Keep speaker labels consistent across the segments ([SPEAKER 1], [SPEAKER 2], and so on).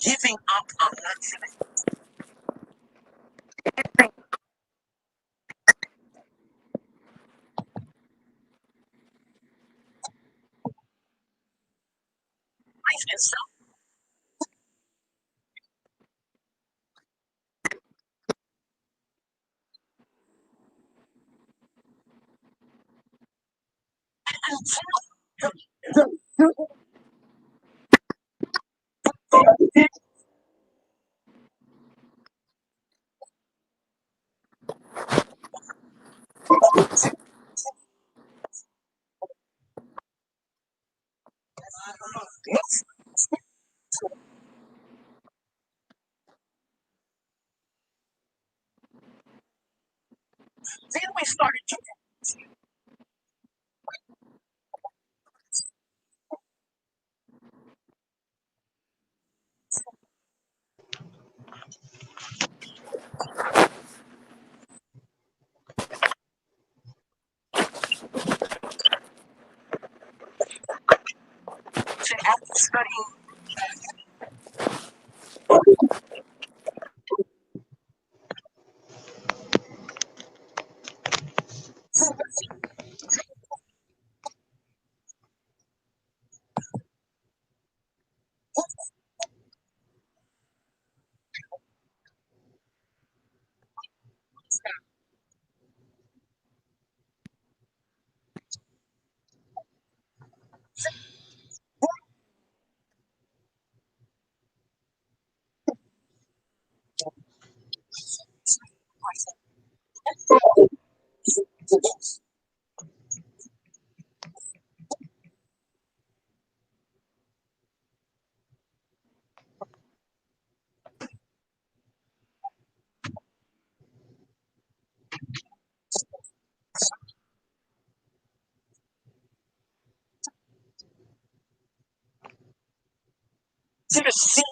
[SPEAKER 1] Giving up on nothing. Life is then we started to after studying. To the sea.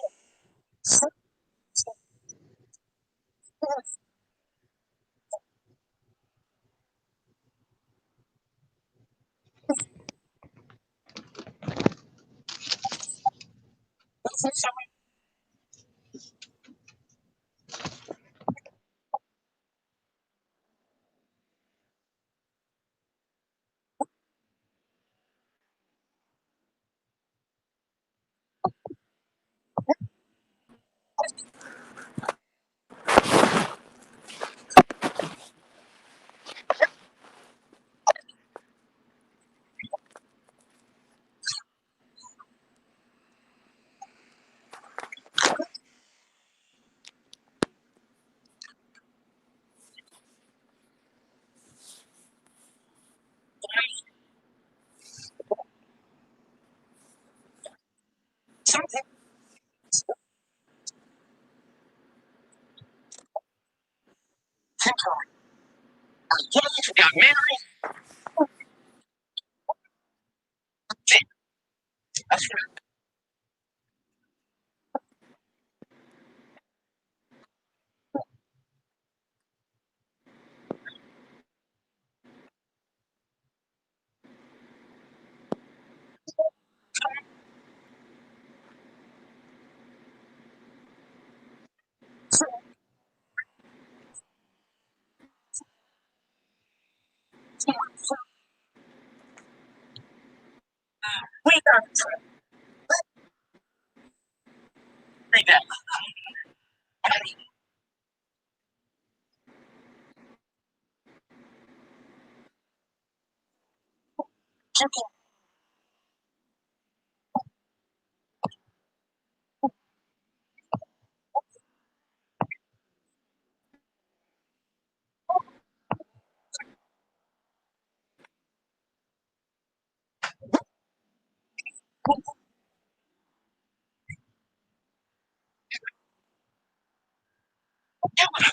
[SPEAKER 1] Something temporary. Engaged, got married. That's right. We got to read that.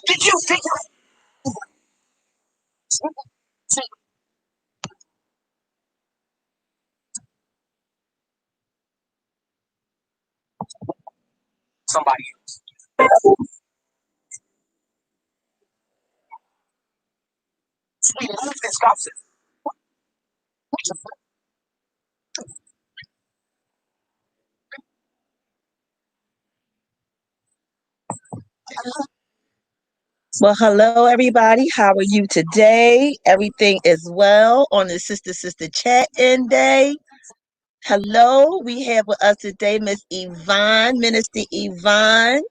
[SPEAKER 1] Did you figure somebody else? We moved this gossip.
[SPEAKER 2] Well, hello everybody. How are you today? Everything is well on the Sister Chat In Day. Hello, we have with us today Miss Yvonne, Minister Yvonne,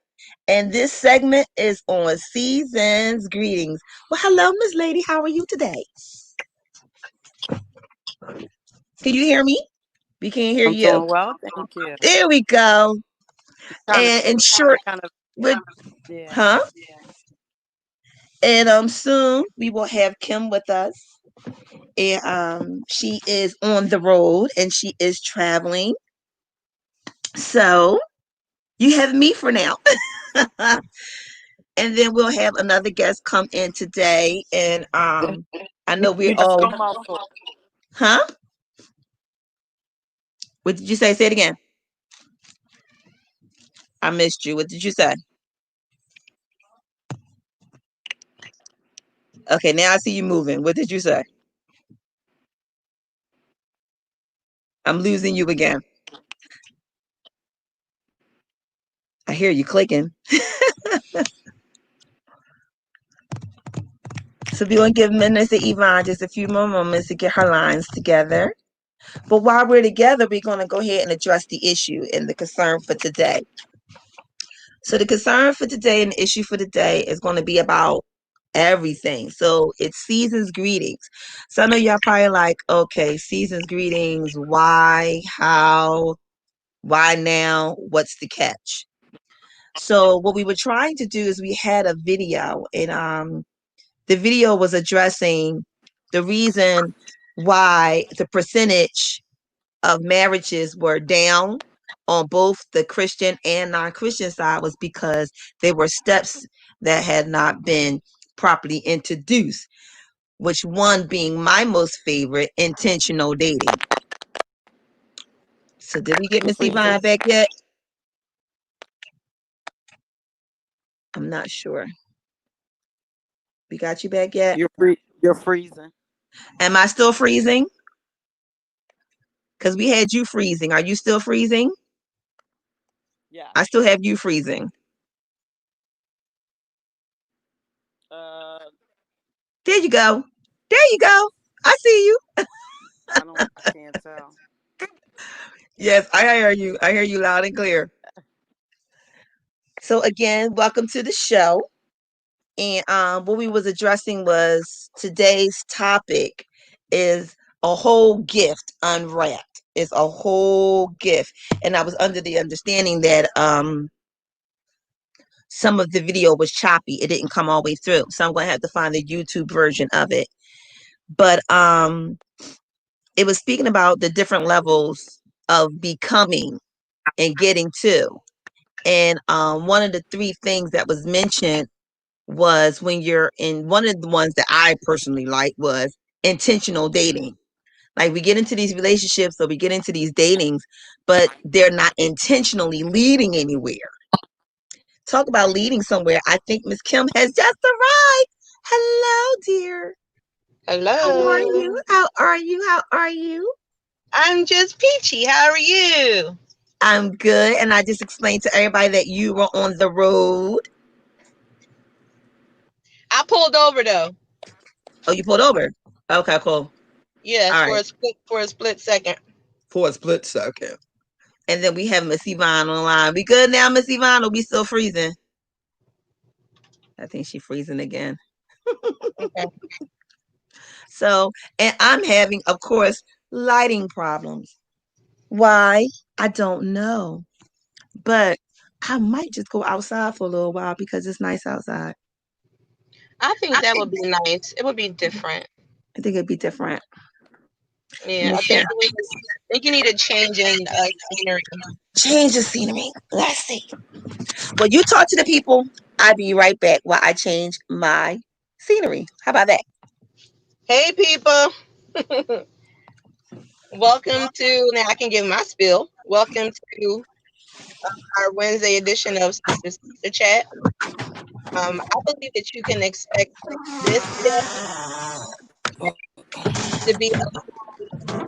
[SPEAKER 2] and this segment is on seasons greetings. Well, hello, Miss Lady. How are you today? Can you hear me? We can't hear
[SPEAKER 3] I'm
[SPEAKER 2] you.
[SPEAKER 3] doing well, thank you.
[SPEAKER 2] There we go.
[SPEAKER 3] Kind of,
[SPEAKER 2] And in short,
[SPEAKER 3] kind of,
[SPEAKER 2] with
[SPEAKER 3] yeah.
[SPEAKER 2] huh? And soon we will have Kim with us. And she is on the road and she is traveling. So you have me for now. And then we'll have another guest come in today. And I know we're
[SPEAKER 3] Me
[SPEAKER 2] all
[SPEAKER 3] pescou mal.
[SPEAKER 2] huh? What did you say? Say it again. I missed you. What did you say? Okay, now I see you moving. What did you say? I'm losing you again. I hear you clicking. So we're gonna give Minister Yvonne just a few more moments to get her lines together. But while we're together, we're gonna go ahead and address the issue and the concern for today. So the concern for today and the issue for today is going to be about everything. So it's season's greetings. So I know y'all probably like, okay, season's greetings, why, how, why now, what's the catch? So what we were trying to do is we had a video and the video was addressing the reason why the percentage of marriages were down on both the Christian and non-Christian side was because they were steps that had not been properly introduced, which one being my most favorite, intentional dating. So did we get
[SPEAKER 3] You're
[SPEAKER 2] Miss Yvonne
[SPEAKER 3] freezing.
[SPEAKER 2] back yet? I'm not sure. We got you back yet?
[SPEAKER 3] You're freezing.
[SPEAKER 2] Am I still freezing? Because we had you freezing. Are you still freezing?
[SPEAKER 3] Yeah.
[SPEAKER 2] I still have you freezing.
[SPEAKER 3] Uh,
[SPEAKER 2] There you go. There you go. I see you.
[SPEAKER 3] I can't tell.
[SPEAKER 2] Yes, I hear you. I hear you loud and clear. So again, welcome to the show. And what we was addressing was today's topic is a whole gift unwrapped. It's a whole gift. And I was under the understanding that some of the video was choppy. It didn't come all the way through. So I'm gonna have to find the YouTube version of it. But it was speaking about the different levels of becoming and getting to. And one of the three things that was mentioned was when you're in one of the ones that I personally like was intentional dating. Like we get into these relationships or we get into these datings, but they're not intentionally leading anywhere. Talk about leading somewhere. I think Miss Kim has just arrived. Hello, dear. How are
[SPEAKER 4] Hello.
[SPEAKER 2] you? How are you? How are you?
[SPEAKER 4] I'm just peachy. How are you?
[SPEAKER 2] I'm good. And I just explained to everybody that you were on the road.
[SPEAKER 4] I pulled over though.
[SPEAKER 2] Oh, you pulled over. Okay, cool.
[SPEAKER 4] Yes,
[SPEAKER 2] All right.
[SPEAKER 4] for a split second.
[SPEAKER 2] For a split second. And then we have Miss Yvonne online. We good now, Miss Yvonne, or we still freezing? I think she's freezing again.
[SPEAKER 4] Okay.
[SPEAKER 2] So, and I'm having, of course, lighting problems. Why? I don't know. But I might just go outside for a little while because it's nice outside.
[SPEAKER 4] I think that would be nice. It would be different.
[SPEAKER 2] I think it'd be different.
[SPEAKER 4] Yeah,
[SPEAKER 2] Let me see.
[SPEAKER 4] I think you need a change in scenery.
[SPEAKER 2] Change the scenery. Let's see. Well, you talk to the people. I'll be right back while I change my scenery. How about that?
[SPEAKER 4] Hey people. Welcome to now I can give my spiel. Welcome to our Wednesday edition of Sister Chat. I believe that you can expect this day to be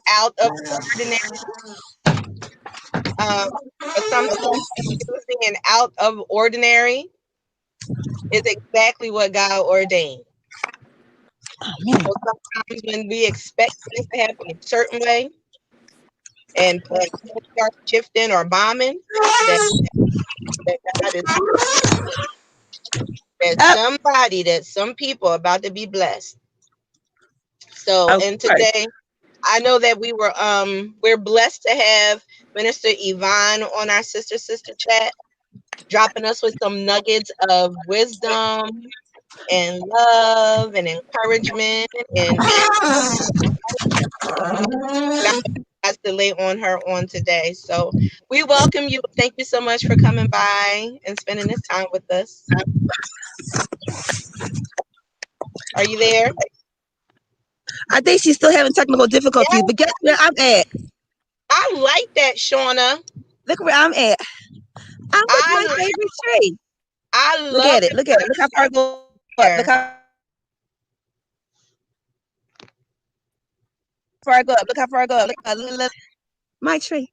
[SPEAKER 4] out of ordinary. Um, but sometimes confusing and out of ordinary. is exactly what God ordained.
[SPEAKER 2] Oh, man.
[SPEAKER 4] So sometimes when we expect things to happen a certain way and things start shifting or bombing, that, that God is
[SPEAKER 2] Up.
[SPEAKER 4] that some people are about to be blessed. So,
[SPEAKER 2] Of
[SPEAKER 4] and
[SPEAKER 2] course.
[SPEAKER 4] today I know that we're blessed to have Minister Yvonne on our sister chat, dropping us with some nuggets of wisdom and love and encouragement and has to lay on her on today. So we welcome you. Thank you so much for coming by and spending this time with us. Are you there?
[SPEAKER 2] I think she's still having technical difficulties,
[SPEAKER 4] Yeah,
[SPEAKER 2] but guess where I'm at?
[SPEAKER 4] I like that, Shauna.
[SPEAKER 2] Look where I'm at. I'm with my
[SPEAKER 4] I
[SPEAKER 2] favorite tree.
[SPEAKER 4] I
[SPEAKER 2] Look
[SPEAKER 4] love
[SPEAKER 2] at it. Look at it. Look how far I go up. Look
[SPEAKER 4] it.
[SPEAKER 2] how far I go up. Look how far I go up. Look, my tree.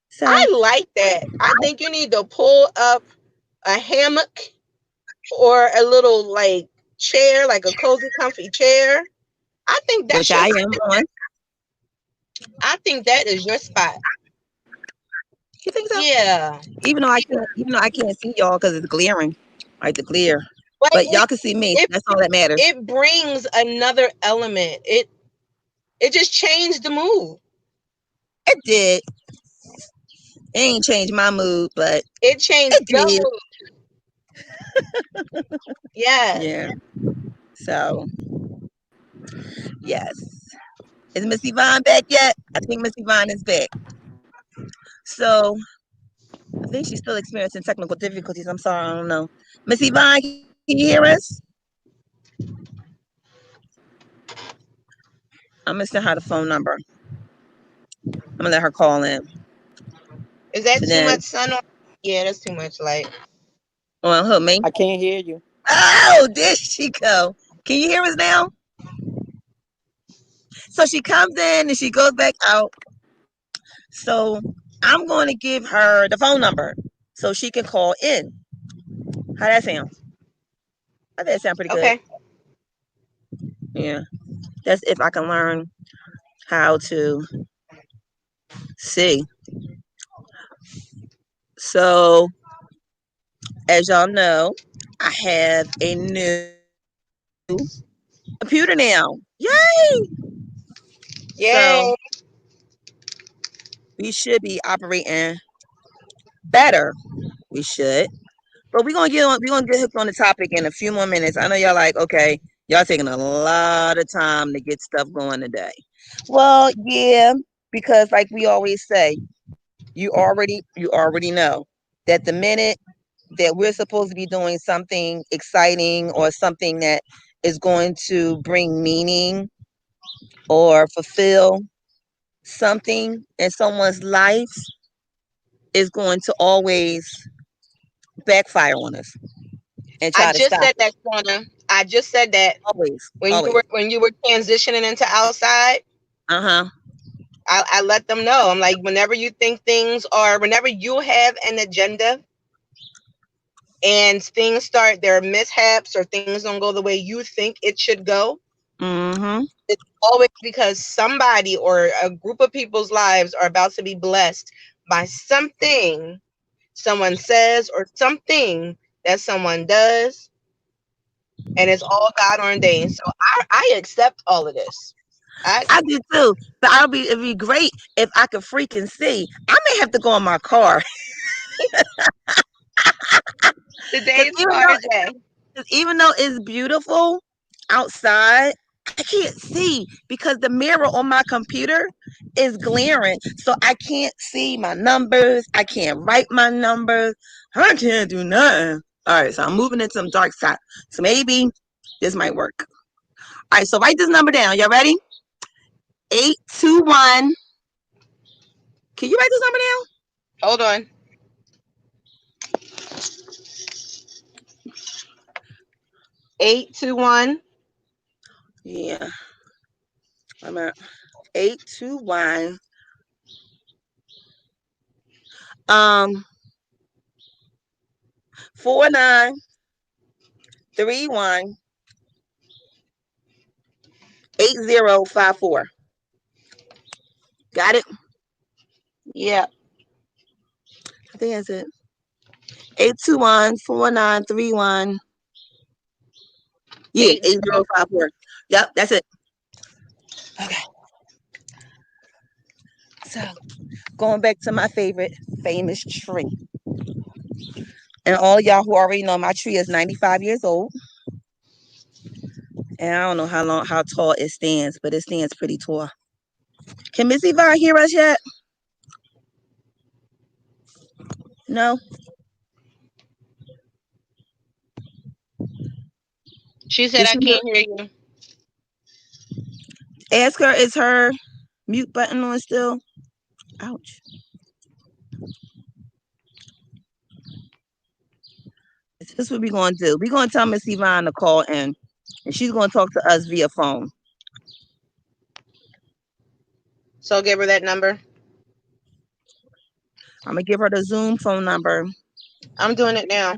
[SPEAKER 2] So
[SPEAKER 4] I like that. I think you need to pull up a hammock or a little like chair, like a cozy, comfy chair. I think
[SPEAKER 2] which
[SPEAKER 4] that's your.
[SPEAKER 2] I am on.
[SPEAKER 4] I think that is your spot.
[SPEAKER 2] You think so?
[SPEAKER 4] Yeah,
[SPEAKER 2] Even though I can't see y'all because it's glaring, like the glare.
[SPEAKER 4] but
[SPEAKER 2] But y'all can see me.
[SPEAKER 4] it
[SPEAKER 2] That's all that matters.
[SPEAKER 4] it brings another element. It just changed the mood.
[SPEAKER 2] It did. It ain't changed my mood, but
[SPEAKER 4] It changed
[SPEAKER 2] it
[SPEAKER 4] the
[SPEAKER 2] did.
[SPEAKER 4] mood. Yes.
[SPEAKER 2] Yeah. So yes. Is Miss Yvonne back yet? I think Miss Yvonne is back. So I think she's still experiencing technical difficulties. I'm sorry, I don't know. Miss Yvonne, can you hear us? I'm gonna send her the phone number. I'm gonna let her call in.
[SPEAKER 4] Is that
[SPEAKER 2] So
[SPEAKER 4] too
[SPEAKER 2] then
[SPEAKER 4] much sun on? Yeah, that's too much light.
[SPEAKER 2] on who, me?
[SPEAKER 3] I can't hear you.
[SPEAKER 2] Oh, there she go. Can you hear us now? So she comes in and she goes back out. So I'm going to give her the phone number so she can call in. How that sound? I think that sound pretty good.
[SPEAKER 4] Okay.
[SPEAKER 2] Yeah. That's if I can learn how to see. So as y'all know, I have a new computer now. Yay! So
[SPEAKER 4] Yay.
[SPEAKER 2] we should be operating better. We should. But we're gonna get hooked on the topic in a few more minutes. I know y'all like, okay, y'all taking a lot of time to get stuff going today. Well, yeah, because like we always say, you already know that the minute that we're supposed to be doing something exciting or something that is going to bring meaning or fulfill something in someone's life is going to always backfire on us and
[SPEAKER 4] I
[SPEAKER 2] try to
[SPEAKER 4] just
[SPEAKER 2] stop
[SPEAKER 4] said
[SPEAKER 2] it.
[SPEAKER 4] that, Shauna. I just said that
[SPEAKER 2] Always,
[SPEAKER 4] when
[SPEAKER 2] always.
[SPEAKER 4] you were transitioning into outside.
[SPEAKER 2] Uh-huh.
[SPEAKER 4] I let them know. I'm like, whenever you think whenever you have an agenda and things start, there are mishaps or things don't go the way you think it should go,
[SPEAKER 2] Mm-hmm.
[SPEAKER 4] it's always because somebody or a group of people's lives are about to be blessed by something someone says or something that someone does, and it's all God ordained. So I accept all of this.
[SPEAKER 2] I do too. But it'd be great if I could freaking see. I may have to go in my car. Because
[SPEAKER 4] Today's hard day.
[SPEAKER 2] even though it's beautiful outside, I can't see because the mirror on my computer is glaring. So I can't see my numbers. I can't write my numbers. I can't do nothing. All right, so I'm moving into some dark side. So maybe this might work. All right, so write this number down. Y'all ready? 821. Can you write this number down?
[SPEAKER 4] Hold on. 821.
[SPEAKER 2] Yeah. I'm at 821. 49. 31 8054. Got it?
[SPEAKER 4] Yeah.
[SPEAKER 2] I think that's it. 821-4931. Yeah, 8054. Yep, that's it. Okay. So going back to my favorite famous tree. And all y'all who already know my tree is 95 years old. And I don't know how tall it stands, but it stands pretty tall. Can Miss Yvonne hear us yet? No?
[SPEAKER 4] She said,
[SPEAKER 2] Did
[SPEAKER 4] I
[SPEAKER 2] she
[SPEAKER 4] can't hear you.
[SPEAKER 2] ask her, is her mute button on still? Ouch. This is what we're going to do. We're going to tell Miss Yvonne to call in, and she's going to talk to us via phone.
[SPEAKER 4] So give her that number.
[SPEAKER 2] I'm going to give her the Zoom phone number.
[SPEAKER 4] I'm doing it now.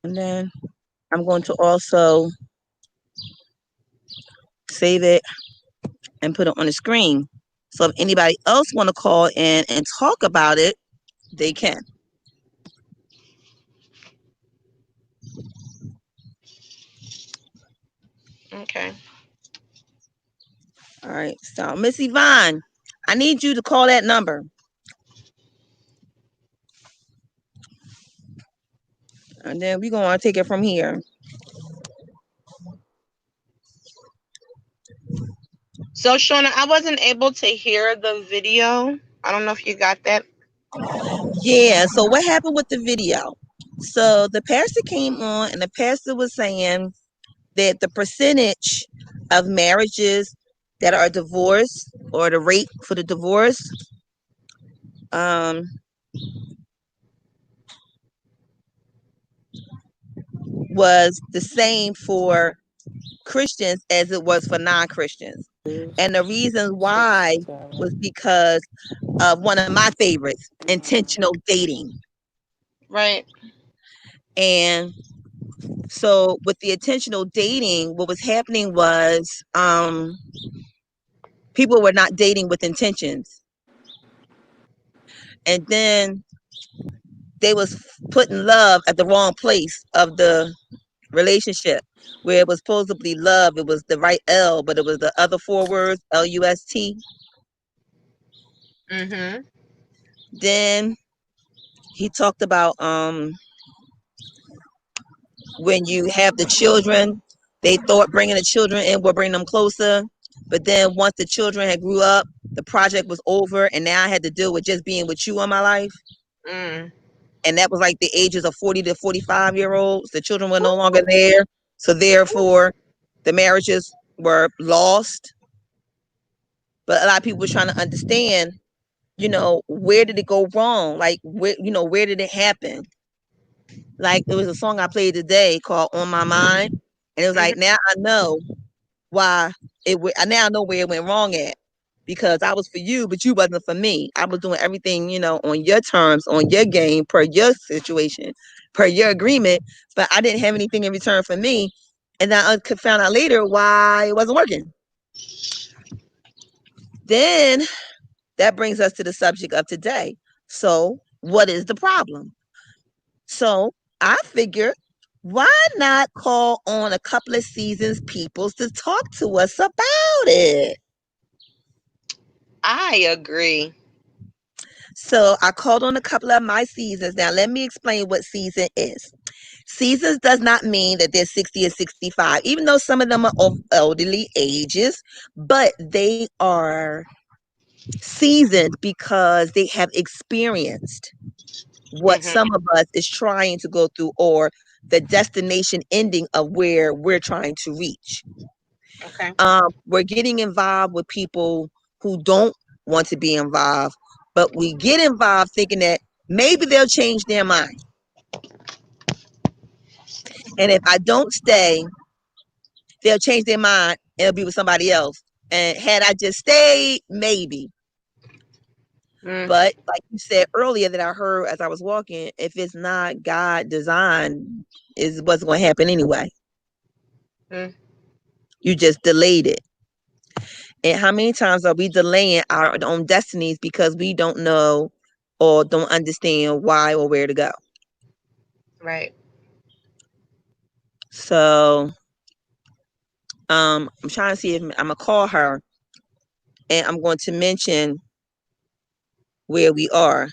[SPEAKER 2] And then I'm going to also save it and put it on the screen. So if anybody else want to call in and talk about it, they can.
[SPEAKER 4] Okay.
[SPEAKER 2] All right. So Miss Yvonne, I need you to call that number. And then we're going to take it from here.
[SPEAKER 4] So Shauna, I wasn't able to hear the video. I don't know if you got that.
[SPEAKER 2] Yeah. So what happened with the video? So the pastor came on and the pastor was saying that the percentage of marriages that are divorced or the rate for the divorce was the same for Christians as it was for non-Christians. And the reason why was because of one of my favorites, intentional dating.
[SPEAKER 4] Right.
[SPEAKER 2] And so with the intentional dating, what was happening was people were not dating with intentions. And then they was putting love at the wrong place of the relationship, where it was supposedly love. It was the right L, but it was the other four words, LUST.
[SPEAKER 4] Mm-hmm.
[SPEAKER 2] Then he talked about when you have the children, they thought bringing the children in would bring them closer. But then once the children had grew up, the project was over, and now I had to deal with just being with you in my life.
[SPEAKER 4] Mm.
[SPEAKER 2] And that was like the ages of 40 to 45-year-olds. The children were no longer there. So therefore, the marriages were lost. But a lot of people were trying to understand, where did it go wrong? Like, where did it happen? Like, there was a song I played today called On My Mind. And it was like, now I know why now I know where it went wrong at. Because I was for you, but you wasn't for me. I was doing everything, on your terms, on your game, per your situation, per your agreement. But I didn't have anything in return for me. And I found out later why it wasn't working. Then that brings us to the subject of today. So what is the problem? So I figured, why not call on a couple of seasoned people to talk to us about it?
[SPEAKER 4] I agree.
[SPEAKER 2] So I called on a couple of my seasons. Now, let me explain what season is. Seasons does not mean that they're 60 and 65, even though some of them are of elderly ages, but they are seasoned because they have experienced what some of us is trying to go through, or the destination ending of where we're trying to reach.
[SPEAKER 4] Okay.
[SPEAKER 2] We're getting involved with people who don't want to be involved, but we get involved thinking that maybe they'll change their mind. And if I don't stay, they'll change their mind and it'll be with somebody else. And had I just stayed, maybe.
[SPEAKER 4] Mm,
[SPEAKER 2] But like you said earlier that I heard as I was walking, if it's not God designed, is what's going to happen anyway.
[SPEAKER 4] mm.
[SPEAKER 2] You just delayed it. And how many times are we delaying our own destinies because we don't know or don't understand why or where to go?
[SPEAKER 4] Right.
[SPEAKER 2] So I'm trying to see if I'm gonna call her and I'm going to mention where we are.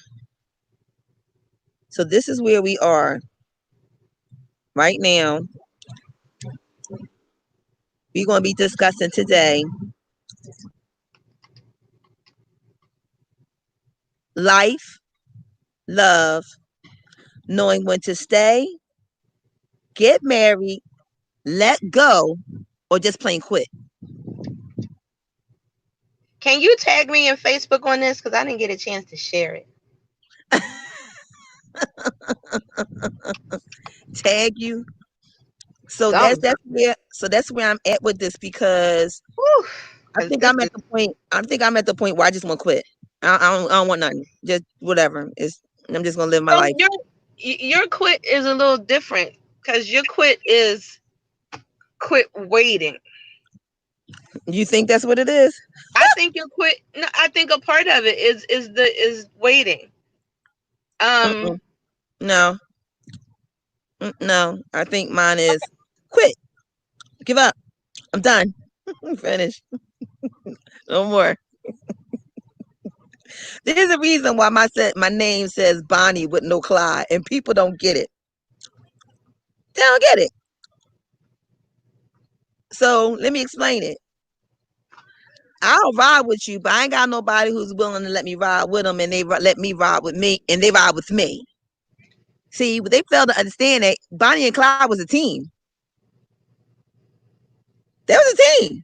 [SPEAKER 2] So this is where we are right now. We're going to be discussing today life, love, knowing when to stay, get married, let go, or just plain quit.
[SPEAKER 4] Can you tag me in Facebook on this? Because I didn't get a chance to share it.
[SPEAKER 2] Tag you. So
[SPEAKER 4] Something.
[SPEAKER 2] that's where I'm at with this because
[SPEAKER 4] Whew,
[SPEAKER 2] I
[SPEAKER 4] 'cause
[SPEAKER 2] think
[SPEAKER 4] this
[SPEAKER 2] I'm at
[SPEAKER 4] is,
[SPEAKER 2] the point. I think I'm at the point where I just want to quit. I don't want nothing. Just whatever. I'm just gonna live my
[SPEAKER 4] so
[SPEAKER 2] life.
[SPEAKER 4] your quit is a little different because your quit is quit waiting.
[SPEAKER 2] You think that's what it is?
[SPEAKER 4] I think your quit. No, I think a part of it is waiting.
[SPEAKER 2] Mm-mm. No, no. I think mine is quit. Give up. I'm done. I'm finished. No more. There's a reason why my name says Bonnie with no Clyde, and people don't get it. They don't get it. So let me explain it. I'll ride with you, but I ain't got nobody who's willing to let me ride with them, and they let me ride with me, and they ride with me. See, they failed to understand that Bonnie and Clyde was a team. They was a team.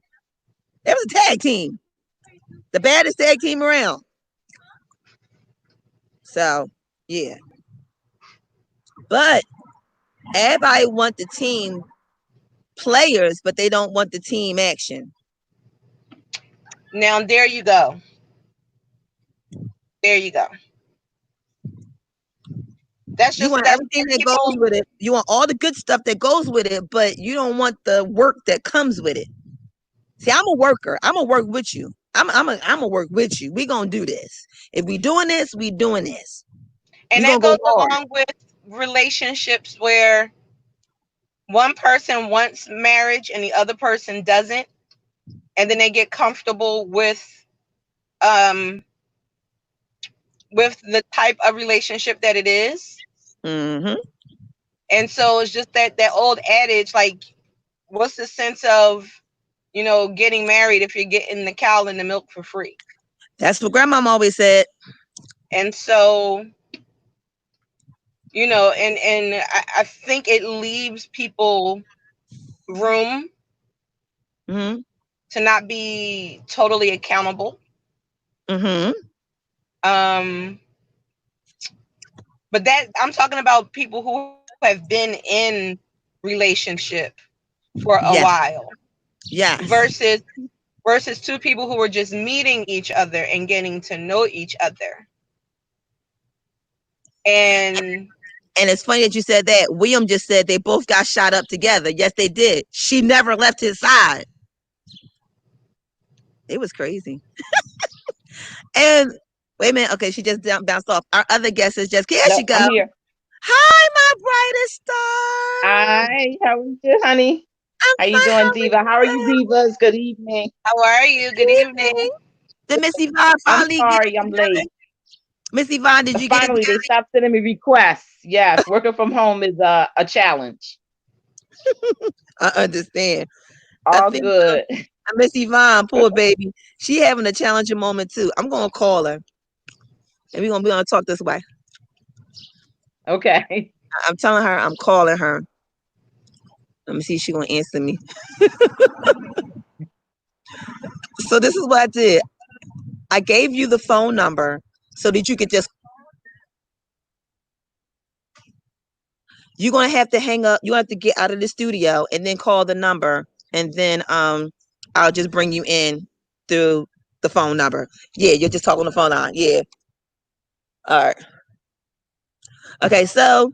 [SPEAKER 2] They was a tag team, the baddest tag team around. So yeah, but everybody want the team players, but they don't want the team action.
[SPEAKER 4] Now there you go. There you go. That's
[SPEAKER 2] You
[SPEAKER 4] just
[SPEAKER 2] want
[SPEAKER 4] that's
[SPEAKER 2] everything that
[SPEAKER 4] people.
[SPEAKER 2] goes with it. You want all the good stuff that goes with it, but you don't want the work that comes with it. See, I'm a worker. I'm gonna work with you. I'm gonna work with you. We gonna do this. If we doing this, we doing this.
[SPEAKER 4] And
[SPEAKER 2] We
[SPEAKER 4] that
[SPEAKER 2] gonna go
[SPEAKER 4] goes
[SPEAKER 2] hard.
[SPEAKER 4] along with relationships where one person wants marriage and the other person doesn't, and then they get comfortable with the type of relationship that it is.
[SPEAKER 2] Mm-hmm.
[SPEAKER 4] And so it's just that old adage, like, what's the sense of, getting married if you're getting the cow and the milk for free?
[SPEAKER 2] That's what grandmama always said.
[SPEAKER 4] And so, and I think it leaves people room
[SPEAKER 2] Mm-hmm.
[SPEAKER 4] to not be totally accountable.
[SPEAKER 2] Mm-hmm.
[SPEAKER 4] But that I'm talking about people who have been in relationship for a
[SPEAKER 2] Yeah.
[SPEAKER 4] while
[SPEAKER 2] Yes.
[SPEAKER 4] versus two people who were just meeting each other and getting to know each other. And
[SPEAKER 2] it's funny that you said that. William just said they both got shot up together. Yes, they did. She never left his side. It was crazy. And wait a minute. Okay, she just bounced off. Our other guest is just here.
[SPEAKER 5] No,
[SPEAKER 2] She go.
[SPEAKER 5] I'm here.
[SPEAKER 2] Hi, my brightest star.
[SPEAKER 5] Hi, how are you, honey?
[SPEAKER 2] I'm
[SPEAKER 5] How you
[SPEAKER 2] fine.
[SPEAKER 5] doing,
[SPEAKER 2] How
[SPEAKER 5] Diva? How are you, Divas? Good evening.
[SPEAKER 4] how are you? Good evening.
[SPEAKER 2] Did Miss Yvonne
[SPEAKER 5] I'm
[SPEAKER 2] finally
[SPEAKER 5] sorry I'm late.
[SPEAKER 2] Miss Yvonne, did you get it
[SPEAKER 5] Finally, they
[SPEAKER 2] together?
[SPEAKER 5] stopped sending me requests. Yes, working from home is a challenge.
[SPEAKER 2] I understand.
[SPEAKER 5] All
[SPEAKER 2] I think
[SPEAKER 5] good.
[SPEAKER 2] Miss Yvonne, poor baby, she having a challenging moment too. I'm gonna call her, and we're gonna talk this way.
[SPEAKER 5] Okay.
[SPEAKER 2] I'm telling her I'm calling her. Let me see if she's gonna answer me. So this is what I did. I gave you the phone number so that you could just. You're gonna have to hang up. You have to get out of the studio and then call the number, and then I'll just bring you in through the phone number. Yeah, you're just talking on the phone line. Yeah. All right. Okay, so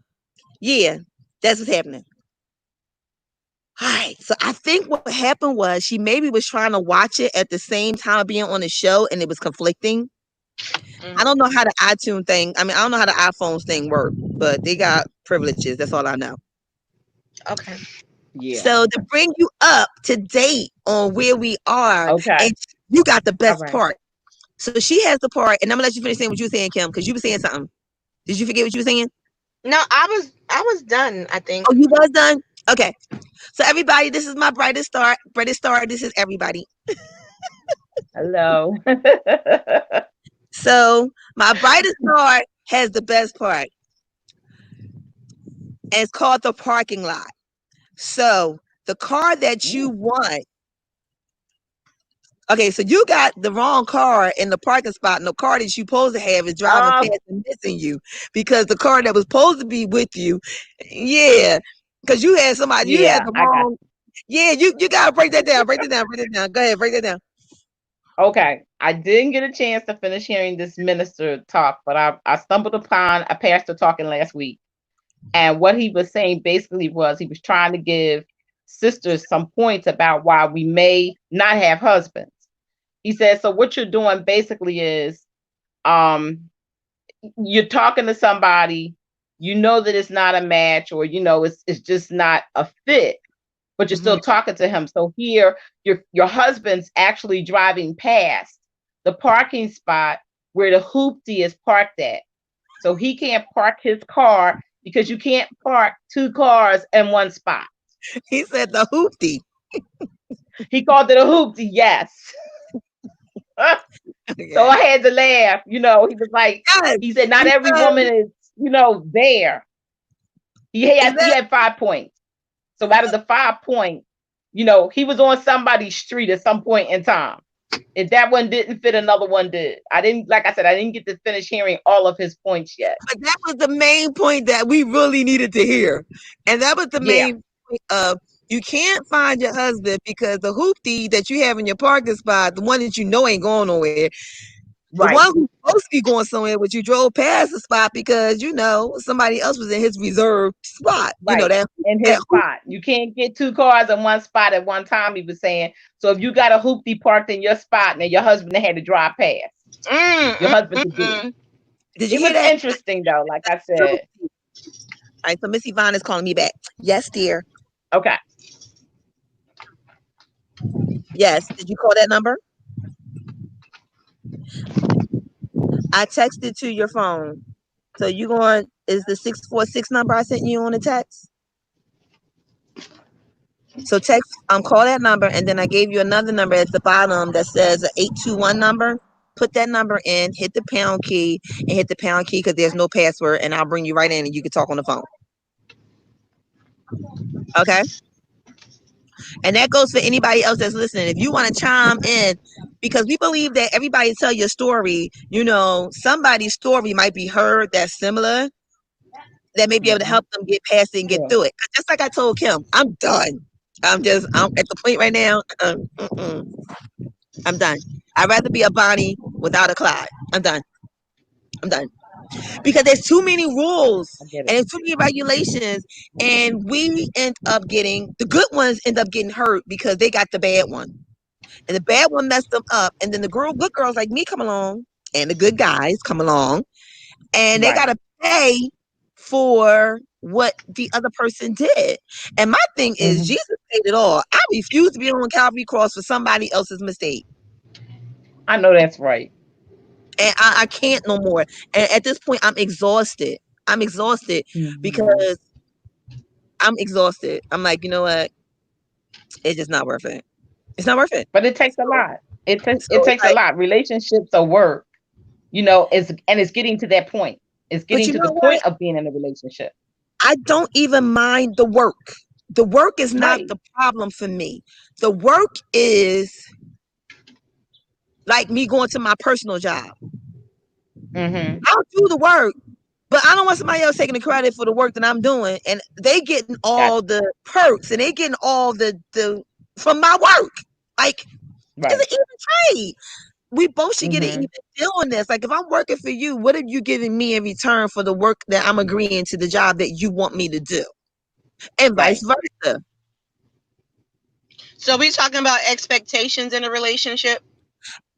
[SPEAKER 2] yeah, that's what's happening. All right. So I think what happened was she maybe was trying to watch it at the same time being on the show and it was conflicting. I don't know how the iTunes thing, I don't know how the iPhones thing work, but they got privileges. That's all I know.
[SPEAKER 4] Okay.
[SPEAKER 5] Yeah.
[SPEAKER 2] So to bring you up to date on where we are,
[SPEAKER 5] Okay.
[SPEAKER 2] and you got the best
[SPEAKER 5] All right.
[SPEAKER 2] part. So she has the part, and I'm gonna let you finish saying what you were saying, Kim, because you were saying something. Did you forget what you were saying?
[SPEAKER 4] No, I was done, I think.
[SPEAKER 2] Oh, you was done? Okay. So everybody, this is my brightest star. Brightest star, this is everybody.
[SPEAKER 5] Hello.
[SPEAKER 2] So my brightest star has the best part. And it's called the parking lot. So the car that you want. Okay, so you got the wrong car in the parking spot, and the car that you supposed to have is driving past and missing you because the car that was supposed to be with you, yeah, because you had somebody, you had the wrong. Yeah, you gotta break that down. Break it down. Break it down. Go ahead, break that down.
[SPEAKER 5] Okay, I didn't get a chance to finish hearing this minister talk, but I stumbled upon a pastor talking last week. And what he was saying basically was he was trying to give sisters some points about why we may not have husbands. He said, so what you're doing basically is you're talking to somebody, you know that it's not a match, or it's just not a fit, but you're still talking to him. So here your husband's actually driving past the parking spot where the hoopty is parked at. So he can't park his car because you can't park two cars in one spot.
[SPEAKER 2] He said the hoopty.
[SPEAKER 5] He called it a hoopty, yes. So I had to laugh. He was like, yes, he said, not every woman is, there. He had 5 points. So out of the 5 points, he was on somebody's street at some point in time. If that one didn't fit, another one did. Like I said, I didn't get to finish hearing all of his points yet.
[SPEAKER 2] But that was the main point that we really needed to hear. And that was the main point of you can't find your husband because the hoopty that you have in your parking spot, the one that you know ain't going nowhere, the one who's supposed to be going somewhere, but you drove past the spot because somebody else was in his reserved spot. That
[SPEAKER 5] in his spot. You can't get two cars in one spot at one time, he was saying. So if you got a hoopty parked in your spot, and your husband had to drive past. Your husband did.
[SPEAKER 2] Did you
[SPEAKER 5] hear
[SPEAKER 2] hear
[SPEAKER 5] that?
[SPEAKER 2] That?
[SPEAKER 5] Interesting though, like I said.
[SPEAKER 2] All right, so Miss Yvonne is calling me back. Yes, dear.
[SPEAKER 5] Okay.
[SPEAKER 2] Yes. Did you call that number? I texted to your phone. So is the 646 number I sent you on the text? So call that number, and then I gave you another number at the bottom that says an 821 number. Put that number in, hit the pound key, because there's no password, and I'll bring you right in and you can talk on the phone. Okay? And that goes for anybody else that's listening. If you want to chime in, because we believe that everybody tell your story, somebody's story might be heard that's similar, that may be able to help them get past it and get through it. Just like I told Kim, I'm done. I'm at the point right now. I'm done. I'd rather be a Bonnie without a Clyde. I'm done. Because there's too many rules and there's too many regulations, and we end up getting the good ones end up getting hurt because they got the bad one, and the bad one messed them up, and then the good girls like me come along, and the good guys come along, and they gotta pay for what the other person did. And my thing is, Jesus paid it all. I refuse to be on Calvary cross for somebody else's mistake.
[SPEAKER 5] I know that's right.
[SPEAKER 2] And I can't no more. And at this point, I'm exhausted. Because I'm exhausted. I'm like, you know what? It's just not worth it. It's not worth it.
[SPEAKER 5] But it takes a lot. It takes a lot. Relationships are work. It's getting to that point. It's getting to the point of being in a relationship.
[SPEAKER 2] I don't even mind the work. The work is not the problem for me. The work is like me going to my personal job. I'll do the work, but I don't want somebody else taking the credit for the work that I'm doing, and they getting all the perks, and they getting all the from my work. Like, it's an even trade. we both should get an
[SPEAKER 5] Mhm.
[SPEAKER 2] even deal on this. Like if I'm working for you, what are you giving me in return for the work that I'm agreeing to the job that you want me to do? And vice versa.
[SPEAKER 4] So we talking about expectations in a relationship?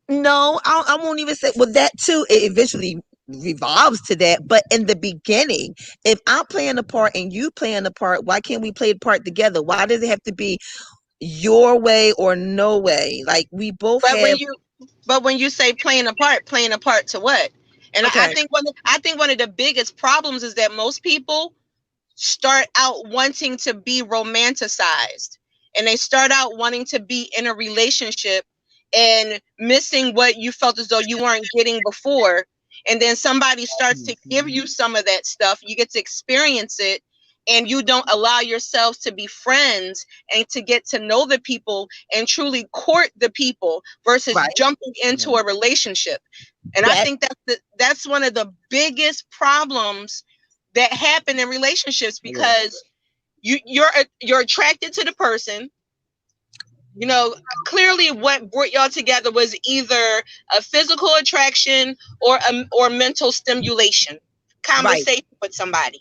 [SPEAKER 2] No, I won't even say well that too. It eventually revolves to that. But in the beginning, if I'm playing a part and you playing a part, why can't we play the part together? Why does it have to be your way or no way? Like we both
[SPEAKER 4] But
[SPEAKER 2] have
[SPEAKER 4] when you say playing a part to what? And I
[SPEAKER 2] okay.
[SPEAKER 4] think one of the biggest problems is that most people start out wanting to be romanticized, and they start out wanting to be in a relationship and missing what you felt as though you weren't getting before. And then somebody starts to give you some of that stuff. You get to experience it, and you don't allow yourselves to be friends and to get to know the people and truly court the people versus
[SPEAKER 2] Right.
[SPEAKER 4] jumping into a relationship. And I
[SPEAKER 2] That
[SPEAKER 4] think that's one of the biggest problems that happen in relationships, because you're attracted to the person. You know, clearly what brought y'all together was either a physical attraction or mental stimulation,
[SPEAKER 2] right,
[SPEAKER 4] conversation with somebody.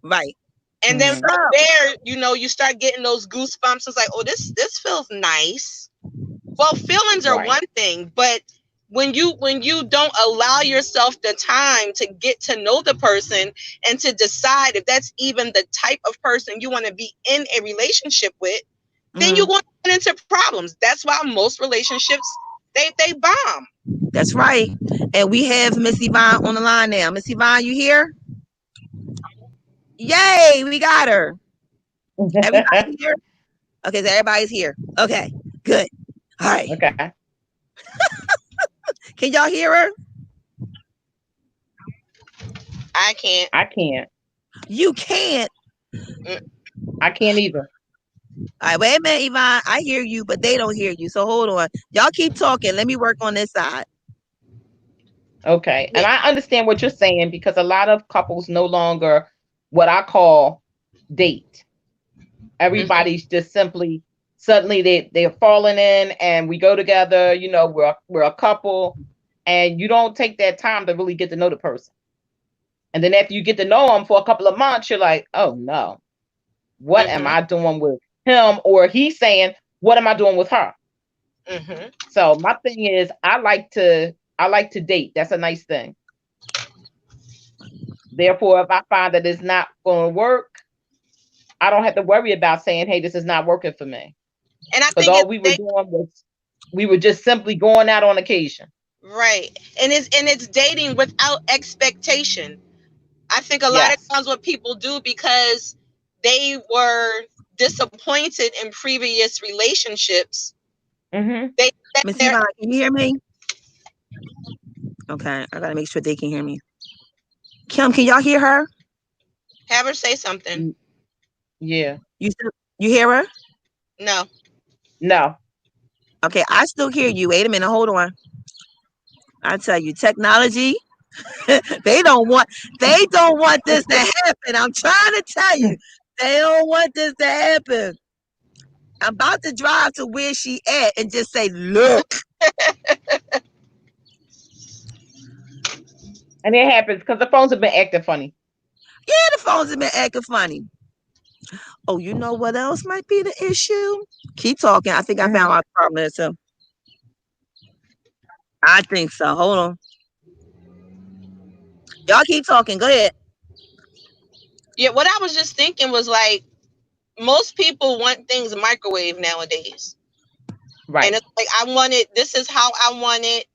[SPEAKER 2] right.
[SPEAKER 4] And then
[SPEAKER 5] Mhm.
[SPEAKER 4] from there, you start getting those goosebumps. It's like, oh, this feels nice. Well, feelings are
[SPEAKER 5] Right.
[SPEAKER 4] one thing, but when you don't allow yourself the time to get to know the person and to decide if that's even the type of person you want to be in a relationship with, then you're going to run into problems. That's why most relationships they bomb.
[SPEAKER 2] That's right. And we have Miss Yvonne on the line now. Miss Yvonne, you here? Yay, we got her. Everybody here? Okay, so everybody's here. Okay, good. All right.
[SPEAKER 5] Okay.
[SPEAKER 2] Can y'all hear her?
[SPEAKER 4] I can't.
[SPEAKER 5] I can't.
[SPEAKER 2] You can't.
[SPEAKER 5] I can't either.
[SPEAKER 2] All right, wait a minute, Yvonne. I hear you, but they don't hear you. So hold on. Y'all keep talking. Let me work on this side.
[SPEAKER 5] Okay. And I understand what you're saying, because a lot of couples no longer what I call date. Everybody's just simply suddenly they're falling in, and we go together, we're a couple, and you don't take that time to really get to know the person. And then after you get to know them for a couple of months, you're like, oh no, what am I doing with him? Or he's saying, what am I doing with her? So my thing is, I like to date. That's a nice thing. Therefore, if I find that it's not going to work, I don't have to worry about saying, hey, this is not working for me.
[SPEAKER 4] And I
[SPEAKER 5] Because
[SPEAKER 4] think
[SPEAKER 5] all we were doing was we were just simply going out on occasion.
[SPEAKER 4] Right. And it's dating without expectation. I think a lot of times what people do, because they were disappointed in previous relationships, they
[SPEAKER 2] Miss Yvonne, can you hear me? Okay, I gotta make sure they can hear me. Kim, can y'all hear her?
[SPEAKER 4] Have her say something.
[SPEAKER 5] Yeah.
[SPEAKER 2] You hear her?
[SPEAKER 4] No.
[SPEAKER 2] Okay, I still hear you. Wait a minute, hold on. I tell you, technology, they don't want this to happen. I'm trying to tell you, they don't want this to happen. I'm about to drive to where she at and just say, look.
[SPEAKER 5] And it happens because the phones have been acting funny.
[SPEAKER 2] Yeah, the phones have been acting funny. Oh, you know what else might be the issue? Keep talking. I think I found my problem there too. I think so. Hold on. Y'all keep talking. Go ahead.
[SPEAKER 4] Yeah, what I was just thinking was, like, most people want things microwave nowadays.
[SPEAKER 5] Right.
[SPEAKER 4] And it's like, this is how I want it.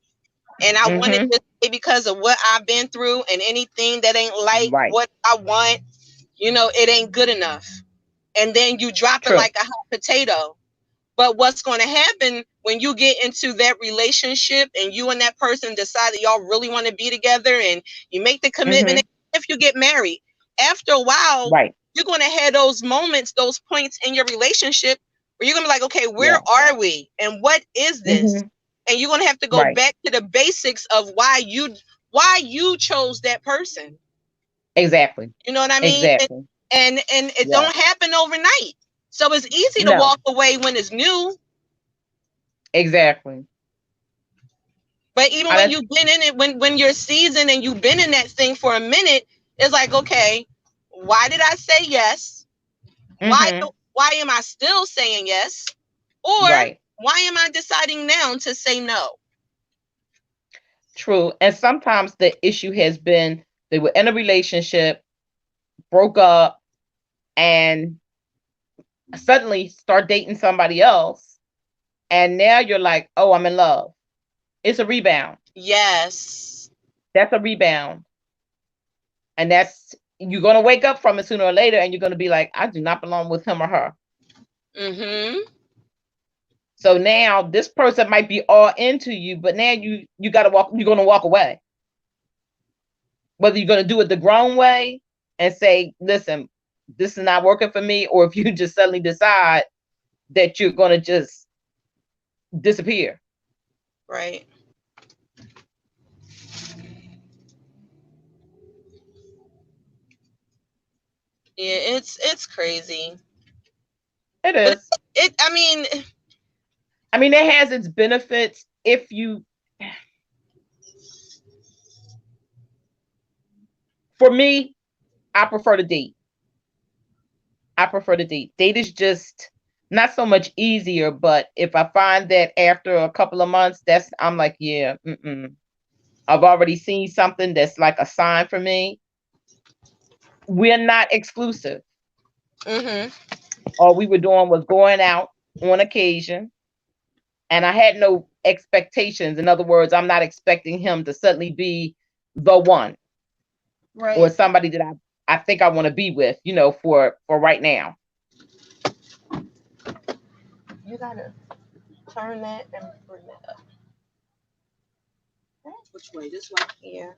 [SPEAKER 4] And I want it this way because of what I've been through, and anything that ain't like what I want, it ain't good enough. And then you drop it like a hot potato. But what's going to happen when you get into that relationship and you and that person decide that y'all really want to be together, and you make the commitment, if you get married, after a while, you're going to have those moments, those points in your relationship where you're going to be like, okay, where are we? And what is this? And you're going to have to go back to the basics of why you chose that person.
[SPEAKER 5] Exactly.
[SPEAKER 4] You know what I mean?
[SPEAKER 5] Exactly.
[SPEAKER 4] And it don't happen overnight. So it's easy to walk away when it's new.
[SPEAKER 5] Exactly.
[SPEAKER 4] But even when you've been in it, when you're seasoned and you've been in that thing for a minute, it's like, okay, why did I say yes?
[SPEAKER 5] Mm-hmm.
[SPEAKER 4] Why am I still saying yes? Or
[SPEAKER 5] Right.
[SPEAKER 4] why am I deciding now to say no?
[SPEAKER 5] True. And sometimes the issue has been they were in a relationship, broke up, and suddenly start dating somebody else. And now you're like, oh, I'm in love. It's a rebound.
[SPEAKER 4] Yes.
[SPEAKER 5] That's a rebound. And that's, you're going to wake up from it sooner or later, and you're going to be like, I do not belong with him or her.
[SPEAKER 4] Mm-hmm.
[SPEAKER 5] So now this person might be all into you, but now you got to walk, you're going to walk away. Whether you're going to do it the grown way and say, listen, this is not working for me, or if you just suddenly decide that you're going to just disappear.
[SPEAKER 4] Right. Yeah, it's crazy.
[SPEAKER 5] It is. I mean, it has its benefits if you, for me, I prefer to date. Date is just not so much easier, but if I find that after a couple of months, I'm like, yeah, I've already seen something that's like a sign for me. We're not exclusive.
[SPEAKER 4] Mm-hmm.
[SPEAKER 5] All we were doing was going out on occasion, and I had no expectations. In other words, I'm not expecting him to suddenly be the one,
[SPEAKER 4] right,
[SPEAKER 5] or somebody that I think I want to be with, for right now.
[SPEAKER 4] You gotta turn that and bring that up.
[SPEAKER 1] Which way? This way?
[SPEAKER 4] Yeah.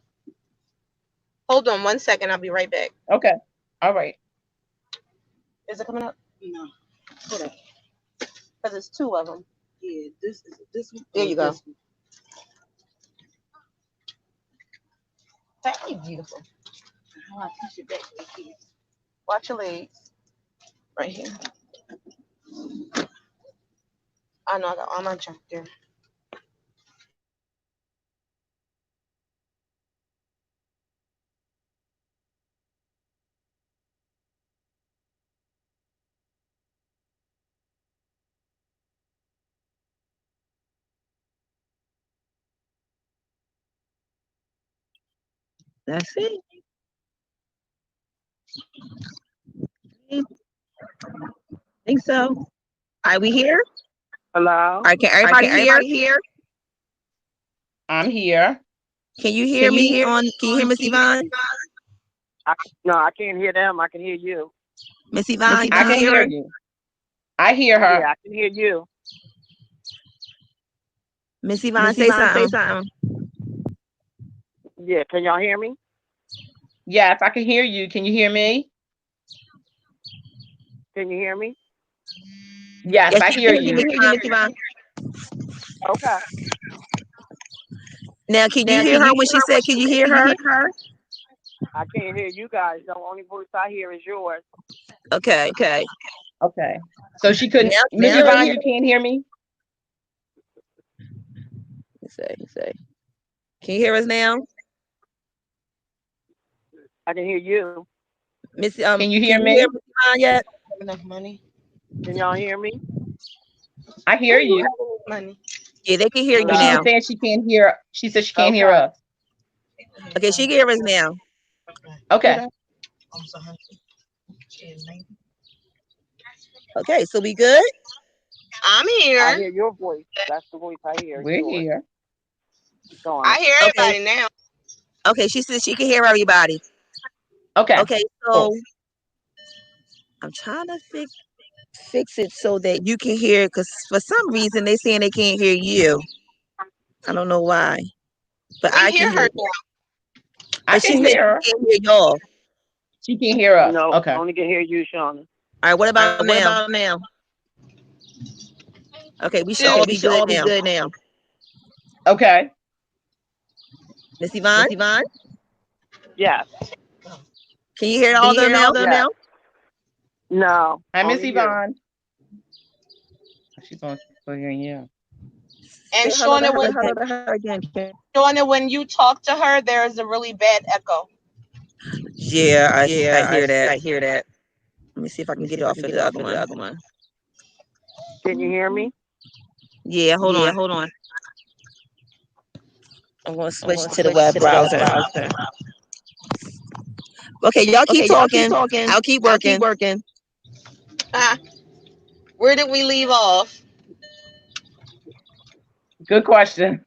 [SPEAKER 4] Hold on 1 second. I'll be right back.
[SPEAKER 5] Okay. All right.
[SPEAKER 4] Is it coming up?
[SPEAKER 1] No. Hold up.
[SPEAKER 4] Because it's two of them.
[SPEAKER 1] Yeah, this is this one.
[SPEAKER 4] There you go.
[SPEAKER 1] This one?
[SPEAKER 4] Hey, beautiful.
[SPEAKER 1] How I push it back right here.
[SPEAKER 4] Watch your legs. Right here. I know I got all my junk there.
[SPEAKER 2] That's it. Think so. Are we here?
[SPEAKER 1] Hello.
[SPEAKER 2] All right, can everybody hear?
[SPEAKER 5] I'm here.
[SPEAKER 2] Can you hear me? Can you hear Miss Yvonne?
[SPEAKER 1] No, I can't hear them. I can hear you.
[SPEAKER 2] Miss Yvonne,
[SPEAKER 5] I can hear you. I hear her.
[SPEAKER 1] Yeah, I can hear you.
[SPEAKER 2] Miss Yvonne, say something.
[SPEAKER 1] Yeah, can y'all hear me?
[SPEAKER 5] Yes, I can hear you. Can you hear me?
[SPEAKER 1] Can you hear me?
[SPEAKER 5] Yes, I hear you.
[SPEAKER 2] Miss Yvonne.
[SPEAKER 1] Okay.
[SPEAKER 2] Now, can you hear her when she said, can you hear her?
[SPEAKER 1] I can't hear you guys. The only voice I hear is yours.
[SPEAKER 2] Okay.
[SPEAKER 5] So she couldn't. Miss Yvonne, you can't hear me?
[SPEAKER 2] Say. Can you hear us now?
[SPEAKER 1] I can hear you.
[SPEAKER 2] Miss,
[SPEAKER 5] can you hear me?
[SPEAKER 2] Miss Yvonne yet?
[SPEAKER 4] Enough money.
[SPEAKER 1] Can y'all hear me?
[SPEAKER 5] I hear you.
[SPEAKER 4] Money.
[SPEAKER 2] Yeah, they can hear you
[SPEAKER 5] But she
[SPEAKER 2] now.
[SPEAKER 5] was saying she can't hear. She said she can't hear us.
[SPEAKER 2] Okay, she can hear us now.
[SPEAKER 5] Okay.
[SPEAKER 2] Okay, so we good?
[SPEAKER 4] I'm here.
[SPEAKER 1] I hear your voice. That's the voice I hear.
[SPEAKER 5] We're here.
[SPEAKER 4] I hear everybody now.
[SPEAKER 2] Okay, she said she can hear everybody.
[SPEAKER 5] Okay.
[SPEAKER 2] Okay, so I'm trying to fix it so that you can hear, because for some reason they're saying they can't hear you. I don't know why, but I can hear her now.
[SPEAKER 5] I can hear her.
[SPEAKER 2] She can't hear y'all.
[SPEAKER 5] She can hear us.
[SPEAKER 1] No,
[SPEAKER 5] okay.
[SPEAKER 1] I only can hear you, Shauna.
[SPEAKER 2] All right, what about now? Okay, we should all be good now.
[SPEAKER 5] Okay.
[SPEAKER 2] Miss Yvonne?
[SPEAKER 1] Yes.
[SPEAKER 2] Can you hear all of them now?
[SPEAKER 1] Yes. No.
[SPEAKER 5] Hi, Miss Yvonne. She's on hearing you.
[SPEAKER 4] And
[SPEAKER 2] Say hello to
[SPEAKER 4] Shauna,
[SPEAKER 2] her. Hello to her again.
[SPEAKER 4] Shauna, when you talk to her, there is a really bad echo.
[SPEAKER 2] Yeah, I hear that. I hear that. Let me see if I can get it off of the other one.
[SPEAKER 1] Can you hear me?
[SPEAKER 2] Yeah, hold on. I'm going to switch to the web browser. Okay, y'all keep talking. I'll keep working.
[SPEAKER 4] Where did we leave off?
[SPEAKER 5] Good question.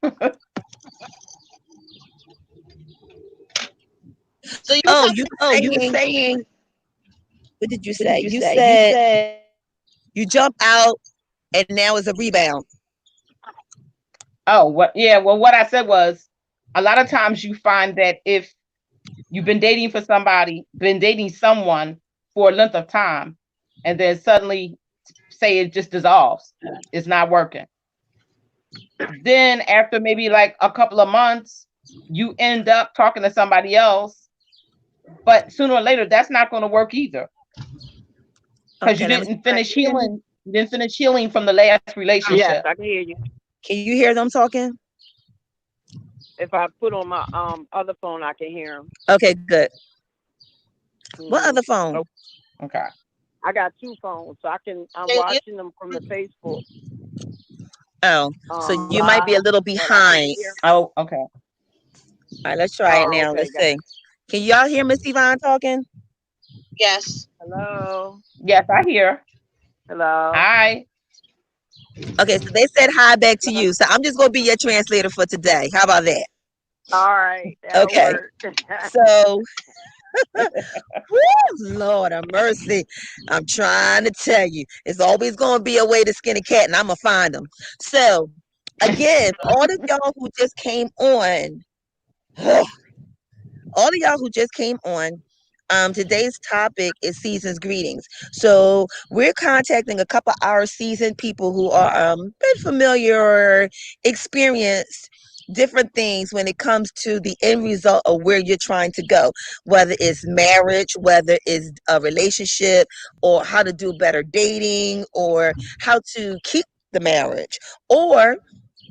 [SPEAKER 4] So
[SPEAKER 2] you were saying, what did you say? You said you jump out and now it's a rebound.
[SPEAKER 5] Oh, what? Yeah. Well, what I said was, a lot of times you find that if you've been dating someone for a length of time, and then suddenly say it just dissolves, it's not working. Then after maybe like a couple of months, you end up talking to somebody else, but sooner or later that's not going to work either, because you didn't finish healing. You didn't finish healing from the last relationship.
[SPEAKER 1] Yes, I can hear you.
[SPEAKER 2] Can you hear them talking?
[SPEAKER 1] If I put on my other phone, I can hear them.
[SPEAKER 2] Okay, good. What other phone?
[SPEAKER 1] Oh,
[SPEAKER 5] Okay.
[SPEAKER 1] I got two phones, so I'm watching them from the Facebook.
[SPEAKER 2] Oh, so you might be a little behind.
[SPEAKER 5] Oh, okay.
[SPEAKER 2] All right, let's try it now.
[SPEAKER 1] Okay,
[SPEAKER 2] Let's see. Can y'all hear Miss Yvonne talking?
[SPEAKER 4] Yes.
[SPEAKER 1] Hello.
[SPEAKER 5] Yes, I hear.
[SPEAKER 1] Hello.
[SPEAKER 5] Hi.
[SPEAKER 2] Okay, so they said hi back to you. So I'm just gonna be your translator for today. How about that?
[SPEAKER 1] All right.
[SPEAKER 2] Okay.
[SPEAKER 1] Work.
[SPEAKER 2] So, Lord have mercy. I'm trying to tell you, it's always going to be a way to skin a cat, and I'm going to find them. So, again, all of y'all who just came on, today's topic is season's greetings. So we're contacting a couple of our seasoned people who are been familiar or experienced different things when it comes to the end result of where you're trying to go, whether it's marriage, whether it's a relationship, or how to do better dating, or how to keep the marriage, or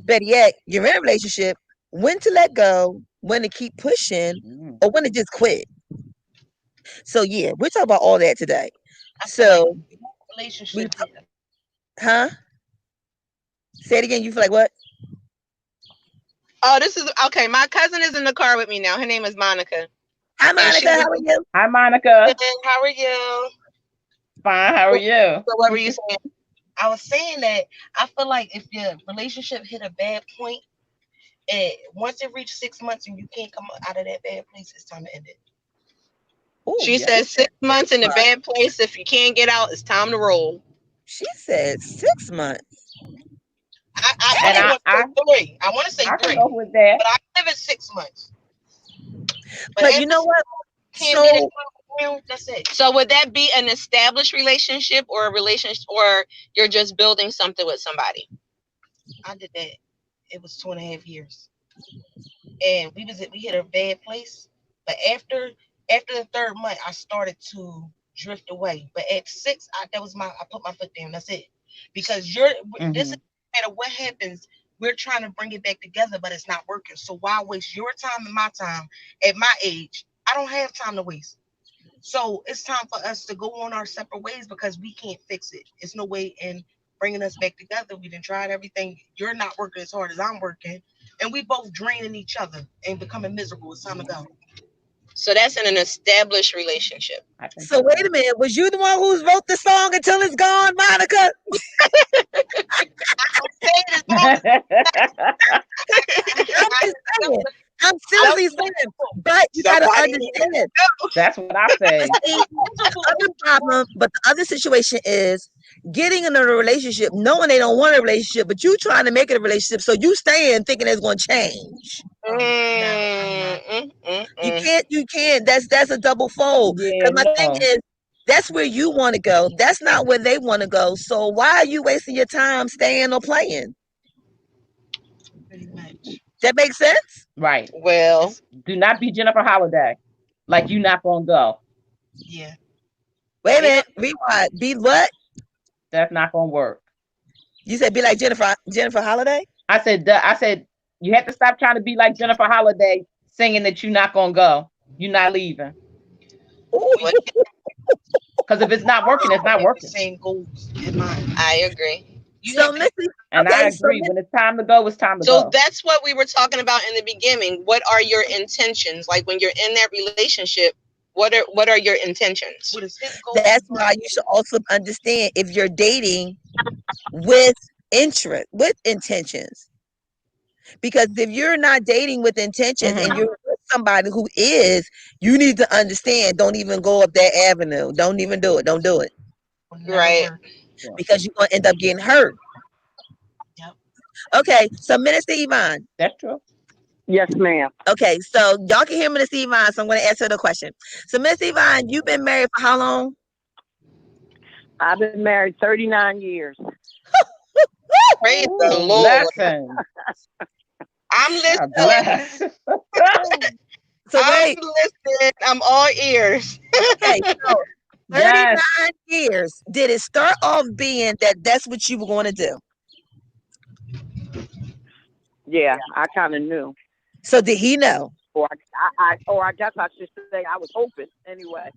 [SPEAKER 2] better yet, you're in a relationship, when to let go, when to keep pushing, or when to just quit. So yeah, we're talking about all that today. So
[SPEAKER 4] relationship.
[SPEAKER 2] Huh? Say it again. You feel like what?
[SPEAKER 4] Oh, this is okay. My cousin is in the car with me now. Her name is Monica.
[SPEAKER 2] Hi, Monica. How are you?
[SPEAKER 5] Hi, Monica.
[SPEAKER 4] How are you?
[SPEAKER 5] Fine. How are you?
[SPEAKER 4] So what were you saying? I was saying that I feel like if your relationship hit a bad point, and once it reaches 6 months and you can't come out of that bad place, it's time to end it. Ooh, she said 6 months in a bad place. If you can't get out, it's time to roll.
[SPEAKER 2] She said 6 months.
[SPEAKER 4] I want to say 3. I want to say 3.
[SPEAKER 5] Can go with that.
[SPEAKER 4] But I give it 6 months.
[SPEAKER 2] But you know what?
[SPEAKER 4] That's it. So would that be an established relationship or a relationship, or you're just building something with somebody? I did that. It was 2.5 years. And we hit a bad place. But after the 3rd month, I started to drift away. But at 6, I put my foot down. That's it. Because this is, no matter what happens, we're trying to bring it back together, but it's not working. So why waste your time and my time at my age? I don't have time to waste. So it's time for us to go on our separate ways because we can't fix it. It's no way in bringing us back together. We done tried everything. You're not working as hard as I'm working. And we both draining each other and becoming miserable. It's time to go. So that's in an established relationship.
[SPEAKER 2] So wait a minute. Was you the one who wrote the song Until It's Gone, Monica? I'm seriously saying, but you gotta understand.
[SPEAKER 5] That's what I say.
[SPEAKER 2] But the other situation is getting into a relationship, knowing they don't want a relationship, but you trying to make it a relationship, so you staying thinking it's going to change. You can't. That's a double fold. Because my thing is, that's where you want to go. That's not where they want to go. So why are you wasting your time staying or playing?
[SPEAKER 4] Pretty much.
[SPEAKER 2] That makes sense?
[SPEAKER 5] Right.
[SPEAKER 4] Well,
[SPEAKER 5] do not be Jennifer Holiday. Like you not gonna go.
[SPEAKER 4] Yeah.
[SPEAKER 2] Wait a minute. Rewind. Be what?
[SPEAKER 5] That's not gonna work.
[SPEAKER 2] You said be like Jennifer Holiday?
[SPEAKER 5] I said, you have to stop trying to be like Jennifer Holliday, singing that you're not gonna go, you're not leaving.
[SPEAKER 4] What
[SPEAKER 5] Because if it's not working, it's not working.
[SPEAKER 6] Same goals in mind.
[SPEAKER 4] I agree.
[SPEAKER 6] You
[SPEAKER 2] So
[SPEAKER 6] have to-
[SPEAKER 2] Missy,
[SPEAKER 5] And
[SPEAKER 2] okay,
[SPEAKER 5] I
[SPEAKER 2] so
[SPEAKER 5] agree. When it's time to go, it's time to
[SPEAKER 4] So
[SPEAKER 5] go.
[SPEAKER 4] that's what we were talking about in the beginning. What are your intentions? Like when you're in that relationship, what are your intentions?
[SPEAKER 6] what is his goal?
[SPEAKER 2] that's why you should also understand if you're dating with interest, with intentions. Because if you're not dating with intentions and you're with somebody who is, you need to understand, don't even go up that avenue. Don't even do it. Don't do it.
[SPEAKER 6] Will never
[SPEAKER 4] Right.
[SPEAKER 6] work.
[SPEAKER 2] Because you're going to end up getting hurt.
[SPEAKER 6] Yep.
[SPEAKER 2] Okay, so Minister Yvonne.
[SPEAKER 5] That's true.
[SPEAKER 1] Yes, ma'am.
[SPEAKER 2] Okay, so y'all can hear Minister Yvonne, so I'm going to answer the question. So Minister Yvonne, you've been married for how long?
[SPEAKER 1] I've been married 39 years.
[SPEAKER 4] Praise the Lord.
[SPEAKER 5] Blessing.
[SPEAKER 4] I'm
[SPEAKER 5] God
[SPEAKER 4] listening.
[SPEAKER 5] bless.
[SPEAKER 2] So
[SPEAKER 4] I'm
[SPEAKER 2] wait,
[SPEAKER 4] listening. I'm all ears.
[SPEAKER 2] okay, so 39
[SPEAKER 5] Yes.
[SPEAKER 2] years. Did it start off being that that's what you were going to do?
[SPEAKER 1] Yeah, I kind of knew.
[SPEAKER 2] So did he know?
[SPEAKER 1] Or I guess I should say I was hoping anyway.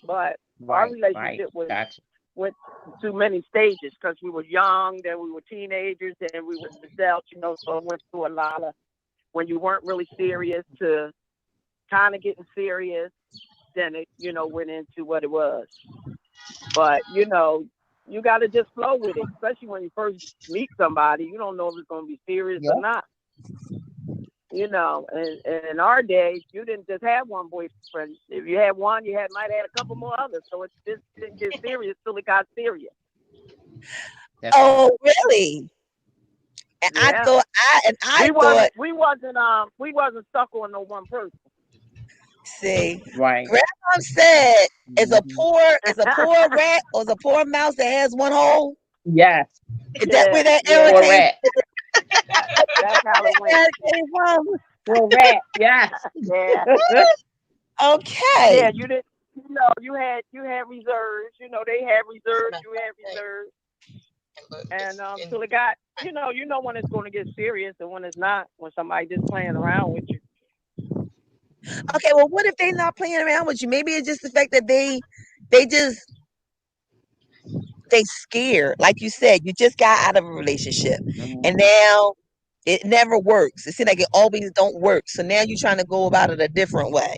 [SPEAKER 1] But our
[SPEAKER 5] Right.
[SPEAKER 1] relationship was
[SPEAKER 5] Gotcha.
[SPEAKER 1] went through many stages because we were young, then we were teenagers, then we were adults, so it went through a lot of when you weren't really serious to kind of getting serious, then it, went into what it was. But, you got to just flow with it, especially when you first meet somebody. You don't know if it's going to be serious or not. And in our days, you didn't just have one boyfriend. If you had one, you might have a couple more others. So it just didn't get serious till it got serious.
[SPEAKER 5] That's
[SPEAKER 2] Oh, really? And
[SPEAKER 1] Yeah. We wasn't stuck on no one person.
[SPEAKER 2] See,
[SPEAKER 5] right.
[SPEAKER 2] Grandma said, "Is a
[SPEAKER 5] Mhm.
[SPEAKER 2] poor rat or is a poor mouse that has one hole?"
[SPEAKER 5] Yes.
[SPEAKER 2] Is that where that
[SPEAKER 1] Yeah.
[SPEAKER 2] arrow
[SPEAKER 5] Poor
[SPEAKER 2] came?
[SPEAKER 5] rat.
[SPEAKER 1] That's how it went.
[SPEAKER 2] Where it came from?
[SPEAKER 5] Poor rat. Yes.
[SPEAKER 1] Yeah.
[SPEAKER 2] Okay.
[SPEAKER 1] Yeah, you didn't. You had reserves. They had reserves. You had reserves. And till it got, you know when it's going to get serious and when it's not. When somebody just playing around with you.
[SPEAKER 2] Okay. Well, what if they not playing around with you? Maybe it's just the fact that they scared. Like you said, you just got out of a relationship, and now it never works. It seems like it always don't work. So now you're trying to go about it a different way.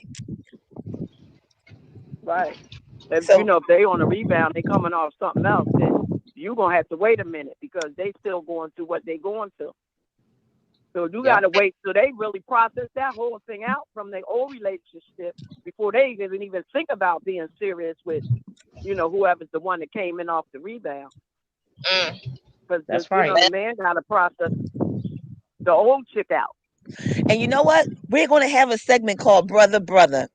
[SPEAKER 1] Right. If
[SPEAKER 2] So-
[SPEAKER 1] if they on a rebound, they coming off something else, then you gonna have to wait a minute because they still going through what they going through. So you gotta wait till they really process that whole thing out from their old relationship before they even think about being serious with, whoever's the one that came in off the rebound. Because
[SPEAKER 5] That's right.
[SPEAKER 1] the man gotta process the old chick out.
[SPEAKER 2] And you know what? We're going to have a segment called Brother Brother.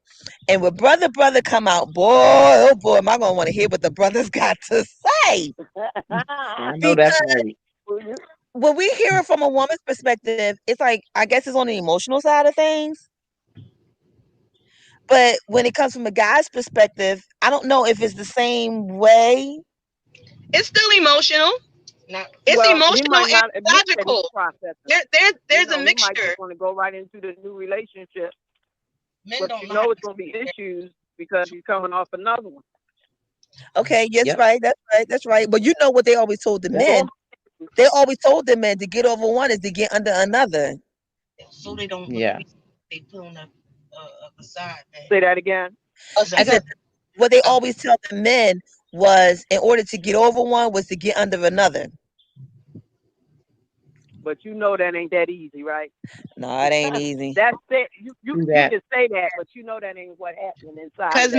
[SPEAKER 2] And when Brother come out, boy, oh boy, am I going to want to hear what the brothers got to say.
[SPEAKER 5] I know that's right.
[SPEAKER 2] When we hear it from a woman's perspective, it's like, I guess it's on the emotional side of things. But when it comes from a guy's perspective, I don't know if it's the same way.
[SPEAKER 4] It's still emotional. It's
[SPEAKER 1] Well, he
[SPEAKER 4] emotional
[SPEAKER 1] might
[SPEAKER 4] and
[SPEAKER 1] not admit that he's
[SPEAKER 4] logical.
[SPEAKER 1] processing.
[SPEAKER 4] There's a
[SPEAKER 1] He might
[SPEAKER 4] mixture.
[SPEAKER 1] just want to go right into the new relationship,
[SPEAKER 6] Men
[SPEAKER 1] but
[SPEAKER 6] don't
[SPEAKER 1] you
[SPEAKER 6] know
[SPEAKER 1] know
[SPEAKER 6] how
[SPEAKER 1] it's going to be issues because he's coming off another one.
[SPEAKER 2] Okay, yes,
[SPEAKER 5] Yep.
[SPEAKER 2] right. That's right. But you know what they always told the men? They always told the men to get over one is to get under another.
[SPEAKER 6] so they don't.
[SPEAKER 5] Yeah.
[SPEAKER 6] They put on a facade.
[SPEAKER 1] Say that again.
[SPEAKER 2] I said what they always tell the men was in order to get over one was to get under another.
[SPEAKER 1] But that ain't that easy, right?
[SPEAKER 2] No, it ain't easy.
[SPEAKER 1] That's it. You
[SPEAKER 5] that.
[SPEAKER 1] can say that, but that ain't what happened inside.
[SPEAKER 4] Because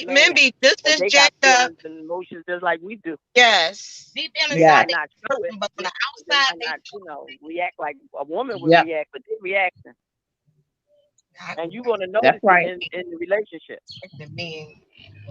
[SPEAKER 4] men be just as
[SPEAKER 1] they got
[SPEAKER 4] jacked up.
[SPEAKER 1] feelings and emotions just like we do.
[SPEAKER 4] Yes.
[SPEAKER 6] Deep down
[SPEAKER 1] They
[SPEAKER 6] inside,
[SPEAKER 1] might not show it,
[SPEAKER 6] but on the
[SPEAKER 1] they
[SPEAKER 6] outside,
[SPEAKER 1] might not, react like a woman would
[SPEAKER 5] Yeah.
[SPEAKER 1] react, but they reacting.
[SPEAKER 6] they
[SPEAKER 1] And you're going to notice
[SPEAKER 5] That's right.
[SPEAKER 1] it in the relationship.
[SPEAKER 6] the men.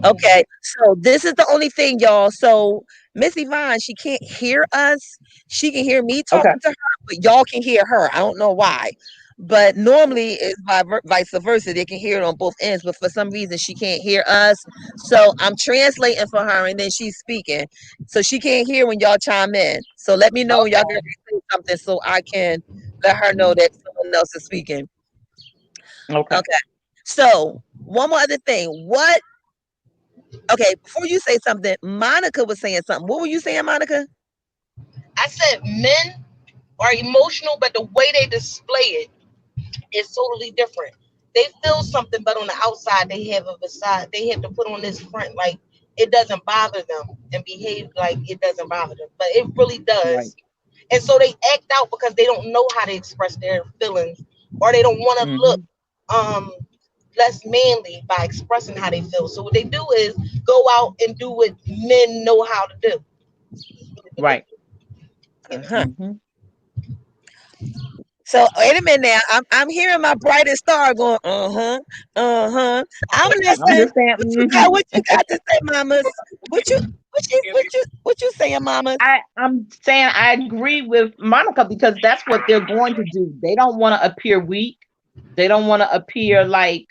[SPEAKER 2] Okay, so this is the only thing, y'all. So Miss Yvonne, she can't hear us. She can hear me talking to her, but y'all can hear her. I don't know why. but normally it's vice versa. They can hear it on both ends, but for some reason she can't hear us. So I'm translating for her, and then she's speaking. So she can't hear when y'all chime in. So let me know when y'all
[SPEAKER 4] Okay.
[SPEAKER 2] get ready to say something, so I can let her know that someone else is speaking.
[SPEAKER 5] Okay.
[SPEAKER 2] Okay. So one more other thing. What? Okay, before you say something, Monica was saying something. What were you saying, Monica?
[SPEAKER 6] I said men are emotional, but the way they display it is totally different. They feel something, but on the outside they have a facade. They have to put on this front like it doesn't bother them and behave like it doesn't bother them, but it really does.
[SPEAKER 5] Right.
[SPEAKER 6] And so they act out because they don't know how to express their feelings, or they don't want to look um less manly by expressing how they feel. So what they do is go out and do what men know how to do.
[SPEAKER 5] Right.
[SPEAKER 2] Uh-huh.
[SPEAKER 5] Mhm.
[SPEAKER 2] So wait a minute now. I'm hearing my brightest star going, uh-huh, uh-huh. I'm
[SPEAKER 5] I'm
[SPEAKER 2] listening.
[SPEAKER 5] just saying.
[SPEAKER 2] What you got to say, mamas? What you saying, mamas?
[SPEAKER 5] I'm saying I agree with Monica because that's what they're going to do. They don't want to appear weak. They don't want to appear like,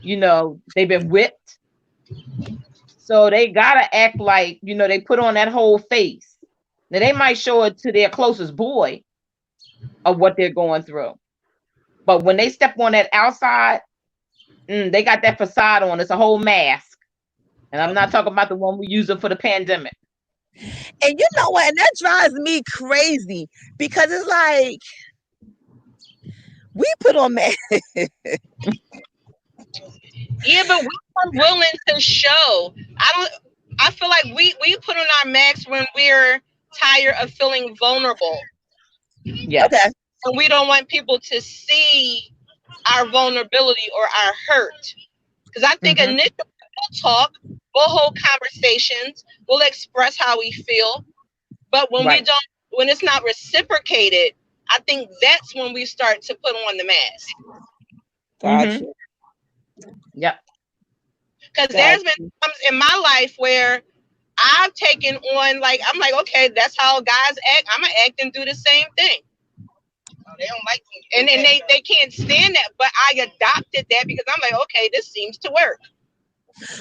[SPEAKER 5] they've been whipped. So they gotta act like, they put on that whole face. Now they might show it to their closest boy of what they're going through. But when they step on that outside, they got that facade on. It's a whole mask. And I'm not talking about the one we use it for the pandemic.
[SPEAKER 2] And you know what? And that drives me crazy because it's like we put on masks.
[SPEAKER 4] Yeah, but we are willing to show. I feel like we put on our masks when we're tired of feeling vulnerable.
[SPEAKER 5] Yes.
[SPEAKER 2] Okay.
[SPEAKER 4] And we don't want people to see our vulnerability or our hurt. Because I think initially we'll talk, we'll hold conversations, we'll express how we feel. But when
[SPEAKER 5] Right.
[SPEAKER 4] when it's not reciprocated, I think that's when we start to put on the mask.
[SPEAKER 2] Gotcha.
[SPEAKER 5] Yep.
[SPEAKER 4] Because there's been times in my life where I've taken on, like, I'm like, okay, that's how guys act. I'm going to act and do the same thing.
[SPEAKER 6] They don't like me.
[SPEAKER 4] And then they can't stand that. But I adopted that because I'm like, okay, this seems to work.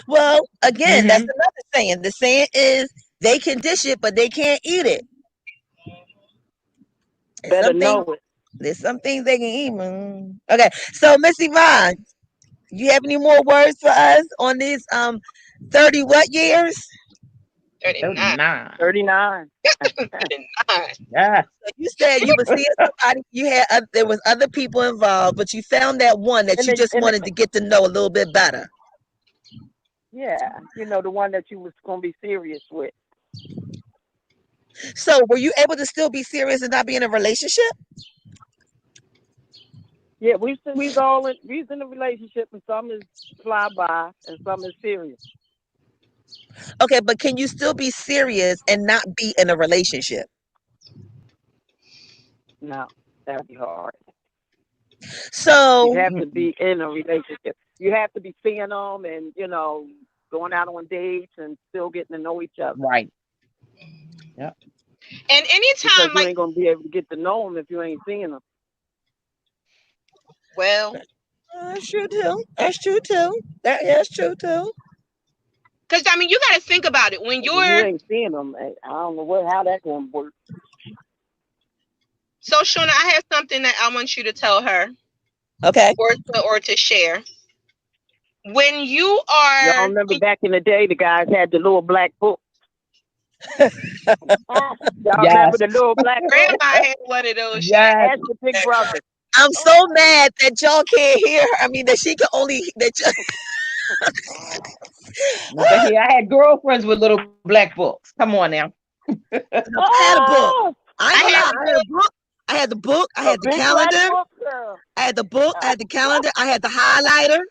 [SPEAKER 2] Well, again, that's another saying. The saying is they can dish it, but they can't eat it.
[SPEAKER 1] Better know it.
[SPEAKER 2] There's some things they can eat. Okay, so Miss Yvonne, you have any more words for us on these 30 what years?
[SPEAKER 4] 39.
[SPEAKER 1] 39.
[SPEAKER 4] 39.
[SPEAKER 5] Yeah.
[SPEAKER 2] So you said you were seeing somebody. You had there was other people involved, but you found that one that you just wanted to get to know a little bit better.
[SPEAKER 1] Yeah, the one that you was gonna be serious with.
[SPEAKER 2] So were you able to still be serious and not be in a relationship?
[SPEAKER 1] Yeah, we's in a relationship, and some is fly by, and some is serious.
[SPEAKER 2] Okay, but can you still be serious and not be in a relationship?
[SPEAKER 1] No, that'd be hard.
[SPEAKER 2] So
[SPEAKER 1] you have to be in a relationship. You have to be seeing them, and going out on dates and still getting to know each other.
[SPEAKER 5] Right. Yep.
[SPEAKER 4] And anytime,
[SPEAKER 1] because you ain't gonna be able to get to know them if you ain't seeing them.
[SPEAKER 4] Well,
[SPEAKER 2] that's true too. That's true too. That's true too.
[SPEAKER 4] Because you got to think about it when
[SPEAKER 1] you ain't seeing them. I don't know how that's gonna work.
[SPEAKER 4] So Shona, I have something that I want you to tell her.
[SPEAKER 2] Okay.
[SPEAKER 4] Or to share. When you are,
[SPEAKER 1] y'all remember back in the day, the guys had the little black book. Y'all remember the little black book?
[SPEAKER 4] Grandma had one of those.
[SPEAKER 5] Yes.
[SPEAKER 1] Ask the big brother.
[SPEAKER 2] I'm so mad that y'all can't hear her. I mean, that she can only
[SPEAKER 5] I had girlfriends with little black books. Come on now.
[SPEAKER 2] I had a book. I had a book. I had the book. I had the calendar. I had the book. I had the calendar. I had the highlighter.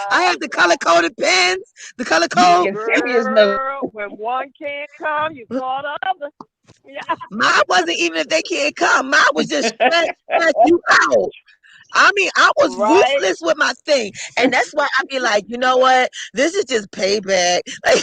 [SPEAKER 2] I had the color-coded pens. The color code.
[SPEAKER 1] Girl, when one can't come, you call the other. Yeah.
[SPEAKER 2] Mine wasn't even if they can't come. Mine was just stress you out. I mean, I was ruthless with my thing. And that's why I be like, you know what? This is just payback. Like,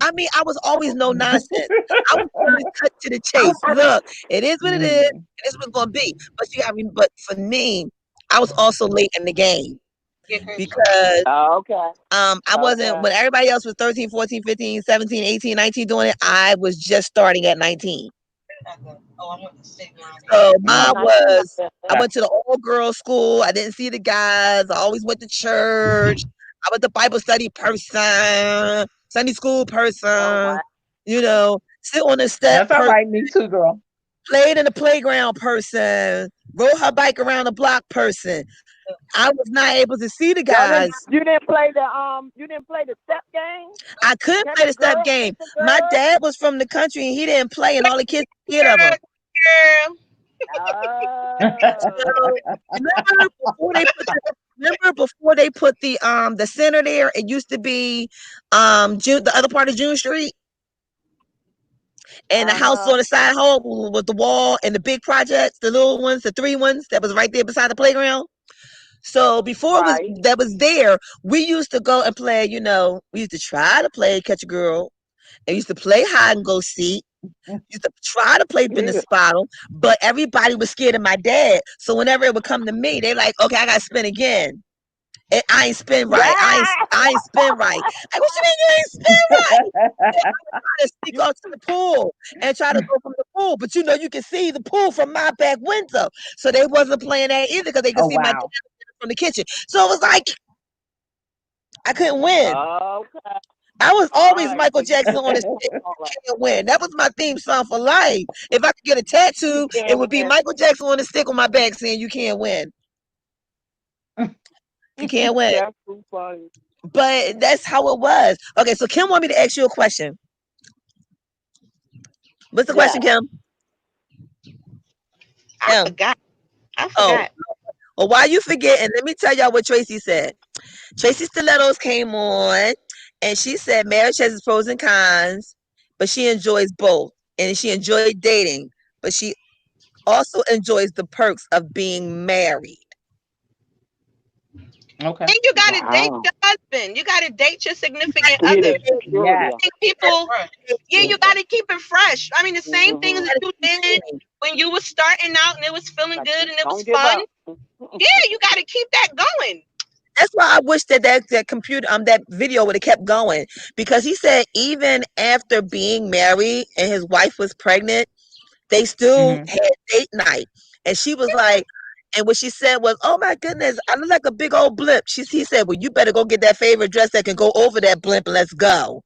[SPEAKER 2] I mean, I was always no nonsense. I was always cut to the chase. Look, it is what it is.
[SPEAKER 5] Mm.
[SPEAKER 2] It is what's gonna be. But see, I mean, but for me, I was also late in the game
[SPEAKER 6] Yeah, Chris.
[SPEAKER 2] because
[SPEAKER 1] Okay.
[SPEAKER 2] I wasn't
[SPEAKER 1] Okay.
[SPEAKER 2] when everybody else was 13, 14, 15, 17, 18, 19 doing it, I was just starting at 19.
[SPEAKER 6] Oh, I want to say mine.
[SPEAKER 2] So
[SPEAKER 5] Mm.
[SPEAKER 2] mine was I went to the all girls school. I didn't see the guys. I always went to church. I was the Bible study person, Sunday school person,
[SPEAKER 1] wow.
[SPEAKER 2] you know, sit on the step
[SPEAKER 5] That's all
[SPEAKER 2] person,
[SPEAKER 5] right. Me too, girl.
[SPEAKER 2] played in the playground person, rode her bike around the block person. I was not able to see the guys.
[SPEAKER 1] You didn't play the step game?
[SPEAKER 2] I couldn't
[SPEAKER 1] Catch
[SPEAKER 2] play
[SPEAKER 1] a
[SPEAKER 2] the step
[SPEAKER 1] girl,
[SPEAKER 2] game.
[SPEAKER 1] catch a
[SPEAKER 2] My
[SPEAKER 1] girl?
[SPEAKER 2] dad was from the country and he didn't play, and all the kids were scared of him.
[SPEAKER 6] Girl.
[SPEAKER 1] Oh.
[SPEAKER 2] Remember before they put the center there, it used to be June, the other part of June Street, and the house on the side home with the wall and the big projects, the little ones, the 3 ones that was right there beside the playground. So before
[SPEAKER 1] Right.
[SPEAKER 2] that was there, we used to go and play, you know, we used to try to play catch a girl, and used to play hide and go seek. Used to try to play in the
[SPEAKER 1] Yeah.
[SPEAKER 2] spot, but everybody was scared of my dad. So whenever it would come to me, they like, okay, I gotta spin again. And I ain't spin right. I ain't spin right. Like, what you mean you ain't spin right? I'm trying to sneak off to the pool and try to go from the pool, but you know you can see the pool from my back window. So they wasn't playing that either because they could
[SPEAKER 5] Oh,
[SPEAKER 2] see my dad
[SPEAKER 5] wow.
[SPEAKER 2] from the kitchen. So it was like I couldn't win.
[SPEAKER 1] Okay.
[SPEAKER 2] I was always
[SPEAKER 1] Alright,
[SPEAKER 2] Michael
[SPEAKER 1] so you
[SPEAKER 2] Jackson on the stick.
[SPEAKER 1] alright.
[SPEAKER 2] Can't win. That was my theme song for life. If I could get a tattoo,
[SPEAKER 1] You
[SPEAKER 2] it
[SPEAKER 1] can't
[SPEAKER 2] would be
[SPEAKER 1] win.
[SPEAKER 2] Michael Jackson on the stick on my back saying you can't win. You can't win.
[SPEAKER 1] That's too funny.
[SPEAKER 2] But that's how it was. Okay, so Kim want me to ask you a question. What's the question, Kim?
[SPEAKER 4] I forgot.
[SPEAKER 2] Oh, well, while you forgetting, let me tell y'all what Tracy said. Tracy Stilettos came on and she said marriage has its pros and cons, but she enjoys both. And she enjoyed dating, but she also enjoys the perks of being married.
[SPEAKER 5] Okay.
[SPEAKER 4] And you gotta date
[SPEAKER 1] Wow.
[SPEAKER 4] your husband. You gotta date your significant
[SPEAKER 1] Yeah,
[SPEAKER 4] other.
[SPEAKER 1] the security.
[SPEAKER 5] Yes.
[SPEAKER 4] I think people, yeah, you gotta keep it fresh. I mean, the same things
[SPEAKER 1] Mhm.
[SPEAKER 4] that you did when you was starting out and it was feeling
[SPEAKER 1] Like,
[SPEAKER 4] good and it was
[SPEAKER 1] don't give
[SPEAKER 4] fun.
[SPEAKER 1] up.
[SPEAKER 4] Yeah, you gotta keep that going.
[SPEAKER 2] That's why I wish that computer that video would have kept going, because he said even after being married and his wife was pregnant, they still
[SPEAKER 5] Mhm.
[SPEAKER 2] had date night. And she was like, and what she said was, "Oh my goodness, I look like a big old blimp." He said, "Well, you better go get that favorite dress that can go over that blimp and let's go."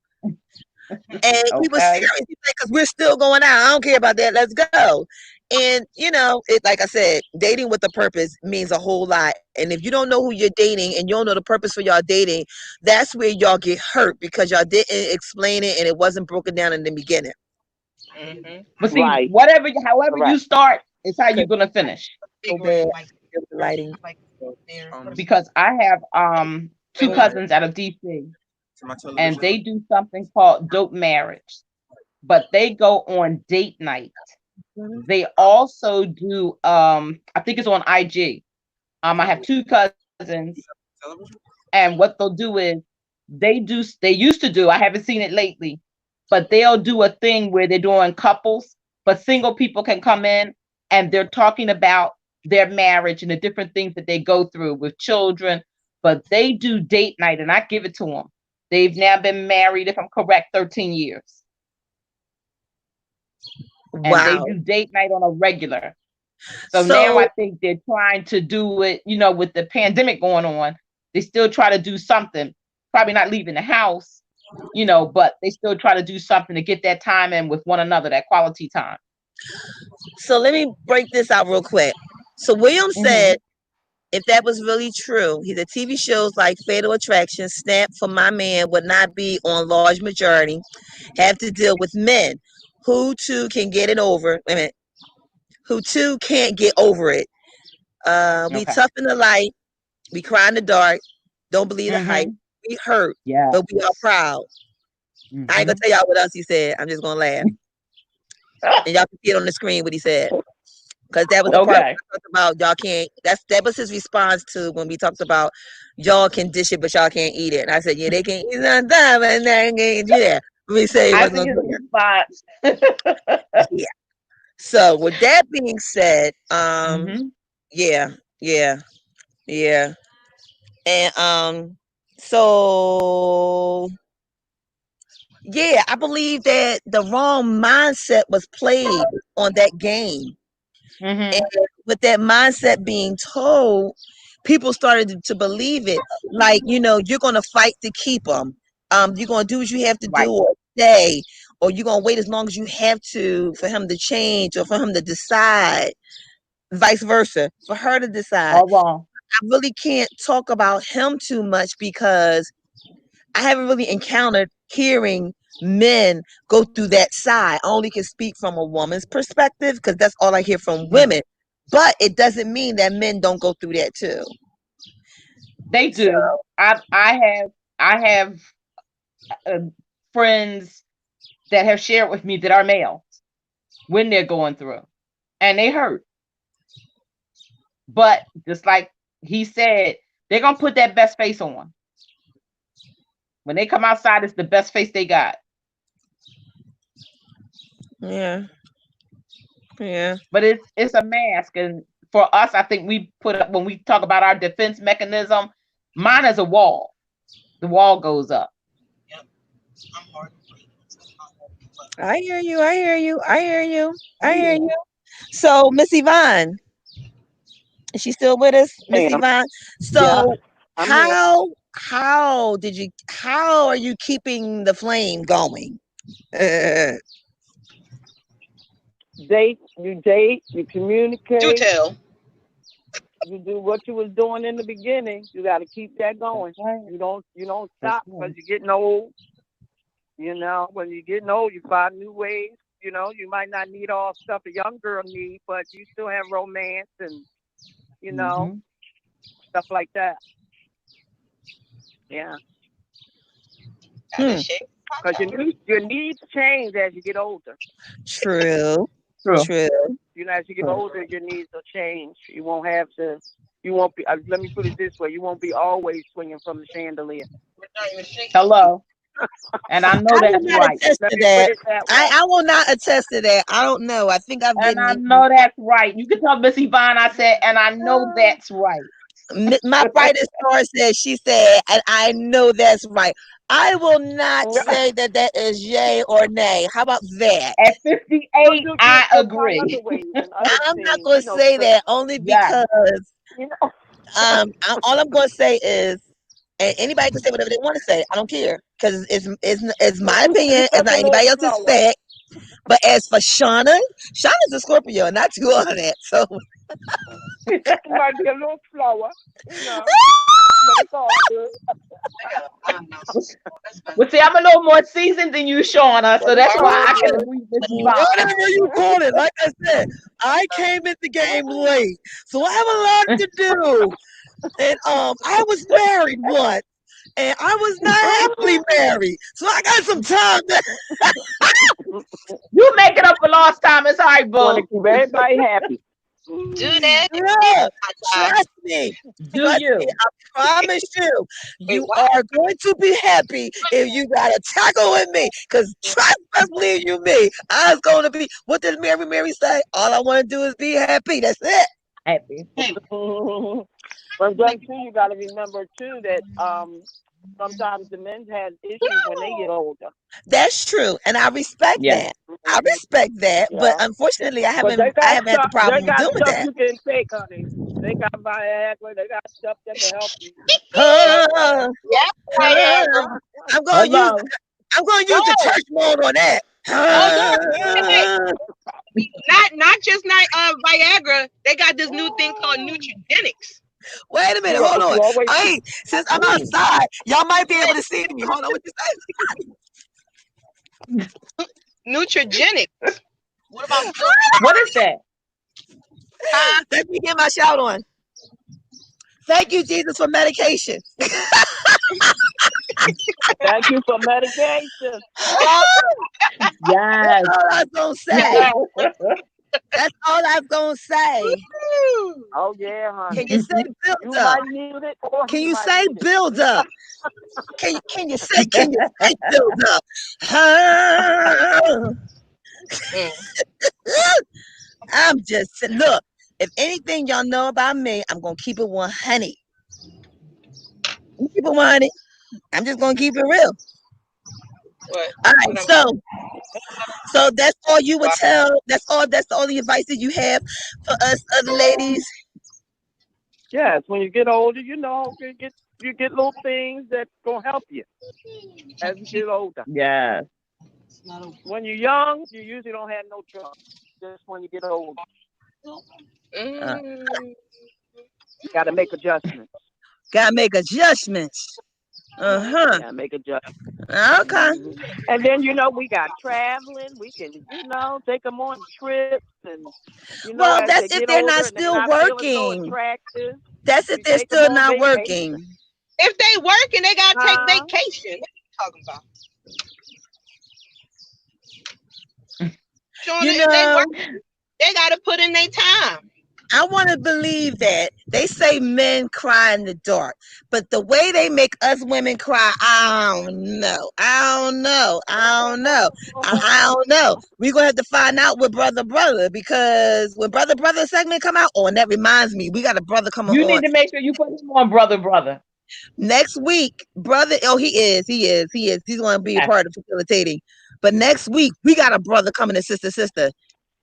[SPEAKER 2] And he was
[SPEAKER 5] Okay.
[SPEAKER 2] serious. He said, "Because we're still going out. I don't care about that. Let's go." And you know, it like I said, dating with a purpose means a whole lot. And if you don't know who you're dating and you don't know the purpose for y'all dating, that's where y'all get hurt because y'all didn't explain it and it wasn't broken down in the beginning.
[SPEAKER 4] Mm-hmm.
[SPEAKER 5] But see,
[SPEAKER 1] Right.
[SPEAKER 5] however you
[SPEAKER 1] Correct.
[SPEAKER 5] start is how you're gonna finish.
[SPEAKER 2] So bad. The lighting.
[SPEAKER 5] Because I have 2 cousins out of DC, and they do something called dope marriage, but they go on date night. They also do I think it's on IG. I have 2 cousins, and what they'll do is they used to do, I haven't seen it lately, but they'll do a thing where they're doing couples, but single people can come in and they're talking about their marriage and the different things that they go through with children, but they do date night and I give it to them. They've now been married, if I'm correct, 13 years. And they
[SPEAKER 2] Wow.
[SPEAKER 5] do date night on a regular. So now I think they're trying to do it, you know, with the pandemic going on, they still try to do something, probably not leaving the house, you know, but they still try to do something to get that time in with one another, that quality time.
[SPEAKER 2] So let me break this out real quick. So William said, if that was really true, he said TV shows like Fatal Attraction, Snap for My Man would not be on large majority, have to deal with men who too can get it over. Wait a minute. Who too can't get over it. We tough in the light, we cry in the dark, don't believe the hype, we hurt, but we are proud. I ain't gonna tell y'all what else he said. I'm just gonna laugh. And y'all can see it on the screen what he said. because that was the part
[SPEAKER 5] Okay.
[SPEAKER 2] we talked about. Y'all can't. That was his response to when we talked about y'all can dish it, but y'all can't eat it. And I said, yeah, they can eat it on time, and they can't do that. We say it
[SPEAKER 5] I
[SPEAKER 2] wasn't
[SPEAKER 5] see his
[SPEAKER 2] gonna do
[SPEAKER 5] response.
[SPEAKER 2] it. Yeah. So with that being said,
[SPEAKER 5] Mhm.
[SPEAKER 2] yeah, and so yeah, I believe that the wrong mindset was played on that game.
[SPEAKER 5] Mhm.
[SPEAKER 2] And with that mindset being told, people started to believe it. Like, you're going to fight to keep them. You're going to do what you have to
[SPEAKER 5] Right.
[SPEAKER 2] do or stay, or you're going to wait as long as you have to for him to change or for him to decide, vice versa, for her to decide.
[SPEAKER 5] All wrong.
[SPEAKER 2] I really can't talk about him too much because I haven't really encountered hearing men go through that side. I only can speak from a woman's perspective because that's all I hear from women. But it doesn't mean that men don't go through that too.
[SPEAKER 5] They do. I have friends that have shared with me that are male when they're going through, and they hurt. But just like he said, they're gonna put that best face on. When they come outside, it's the best face they got.
[SPEAKER 2] Yeah.
[SPEAKER 5] But it's a mask, and for us, I think we put up when we talk about our defense mechanism. Mine is a wall. The wall goes up.
[SPEAKER 6] Yep. I'm hard.
[SPEAKER 2] I hear you. So Miss Yvonne, is she still with us? Miss
[SPEAKER 1] Ma'am.
[SPEAKER 2] Yvonne.
[SPEAKER 1] Yeah,
[SPEAKER 2] So
[SPEAKER 1] I'm here.
[SPEAKER 2] how are you keeping the flame going?
[SPEAKER 1] You communicate.
[SPEAKER 6] Do tell.
[SPEAKER 1] You do what you was doing in the beginning. You got to keep that going. You don't stop because you're getting old. When you're getting old, you find new ways. You might not need all stuff a young girl needs, but you still have romance and stuff like that. Yeah. Because your needs change as you get older.
[SPEAKER 2] True.
[SPEAKER 1] As you get older, your needs will change. You won't be, let me put it this way, you won't be always swinging from the chandelier.
[SPEAKER 5] Hello. And I know that's right.
[SPEAKER 2] I will not attest to that. I don't know. I think I've been.
[SPEAKER 5] And I know that's right. You can tell Miss Yvonne I said, and I know that's right.
[SPEAKER 2] My brightest star said, she said, and I know that's right. I will not say that is yay or nay. How about that?
[SPEAKER 5] At 58, I agree.
[SPEAKER 2] I'm not going to say that only because all I'm going to say is, and anybody can say whatever they want to say. I don't care because it's my opinion. It's not anybody else's fact. But as for Shauna's a Scorpio, not too on that. So
[SPEAKER 1] it might be a little slower, but it's all good.
[SPEAKER 5] Well, see, I'm a little more seasoned than you, Shauna, so that's why I can agree with you.
[SPEAKER 2] Whatever you call it, like I said, I came in the game late, so I have a lot to do. And I was married once, and I was not happily married, so I got some time.
[SPEAKER 5] You make it up for lost time. It's all right, boo.
[SPEAKER 1] Want to keep everybody happy.
[SPEAKER 6] Do that.
[SPEAKER 2] Yeah, trust me.
[SPEAKER 5] You?
[SPEAKER 2] I promise you, you are going to be happy if you got a tackle with me. Because trust believe you me, I was going to be. What did Mary say? All I want to do is be happy. That's it.
[SPEAKER 5] Happy.
[SPEAKER 1] But then too, you got to remember too that sometimes the men have issues when they get older.
[SPEAKER 2] That's true, and I respect that. I respect that, but unfortunately, I haven't had the problem doing that.
[SPEAKER 1] They got stuff you can take, honey. They got Viagra. They got stuff that can help you. I'm going to use the church mode on that.
[SPEAKER 6] Not just Viagra. They got this new thing called Nutrigenics.
[SPEAKER 2] Wait a minute, hold on. Hey, since I'm outside, y'all might be able to see me. Hold on, what you say?
[SPEAKER 6] Nutrigenics.
[SPEAKER 5] What is that?
[SPEAKER 2] Let me get my shout on. Thank you, Jesus, for medication.
[SPEAKER 1] Thank you for medication.
[SPEAKER 5] Yes.
[SPEAKER 2] That's all I was gonna say. That's all guys gonna say?
[SPEAKER 4] Woo!
[SPEAKER 1] Oh yeah, honey.
[SPEAKER 2] Can you say
[SPEAKER 1] You
[SPEAKER 2] build up?
[SPEAKER 1] might need it, or
[SPEAKER 2] Can
[SPEAKER 1] he
[SPEAKER 2] you
[SPEAKER 1] might
[SPEAKER 2] say
[SPEAKER 1] need it.
[SPEAKER 2] build up? Can you say build up? Ah.
[SPEAKER 4] Mm.
[SPEAKER 2] I'm just saying, look, if anything y'all know about me, I'm gonna keep it 100. Keep it 100. I'm just gonna keep it real.
[SPEAKER 4] What?
[SPEAKER 2] All right,
[SPEAKER 4] What I'm
[SPEAKER 2] so that's all you would tell. That's all the advice that you have for us other ladies.
[SPEAKER 1] Yes, when you get older, you know, you get little things that's gonna help you as you get older.
[SPEAKER 5] Yes.
[SPEAKER 1] When you're young, you usually don't have no trouble. Just when you get older,
[SPEAKER 4] Mm.
[SPEAKER 1] got to make adjustments.
[SPEAKER 2] Gotta make adjustments.
[SPEAKER 1] Got to make adjustments.
[SPEAKER 2] Okay.
[SPEAKER 1] And then you know we got traveling. We can take them on trips, and
[SPEAKER 2] Well,
[SPEAKER 1] as
[SPEAKER 2] that's
[SPEAKER 1] they
[SPEAKER 2] if
[SPEAKER 1] get
[SPEAKER 2] they're
[SPEAKER 1] older
[SPEAKER 2] not
[SPEAKER 1] and they're
[SPEAKER 2] still
[SPEAKER 1] not feeling so
[SPEAKER 2] working.
[SPEAKER 1] attractive,
[SPEAKER 2] That's if
[SPEAKER 1] we
[SPEAKER 2] they're
[SPEAKER 1] take them
[SPEAKER 2] still
[SPEAKER 1] on
[SPEAKER 2] not
[SPEAKER 1] vacation.
[SPEAKER 2] working.
[SPEAKER 4] If they working, they gotta take
[SPEAKER 1] Uh-huh.
[SPEAKER 4] vacation. What you talking about? Showing
[SPEAKER 2] You
[SPEAKER 4] if they
[SPEAKER 2] know,
[SPEAKER 4] work, they gotta put in their time.
[SPEAKER 2] I want to believe that they say men cry in the dark, but the way they make us women cry, I don't know. I don't know. We're gonna have to find out with brother, because when brother segment come out, and that reminds me, we got a brother coming
[SPEAKER 5] You
[SPEAKER 2] on
[SPEAKER 5] need to make sure you put him on brother.
[SPEAKER 2] next week. Brother, oh, he is. He's gonna be a part of facilitating. But next week we got a brother coming to sister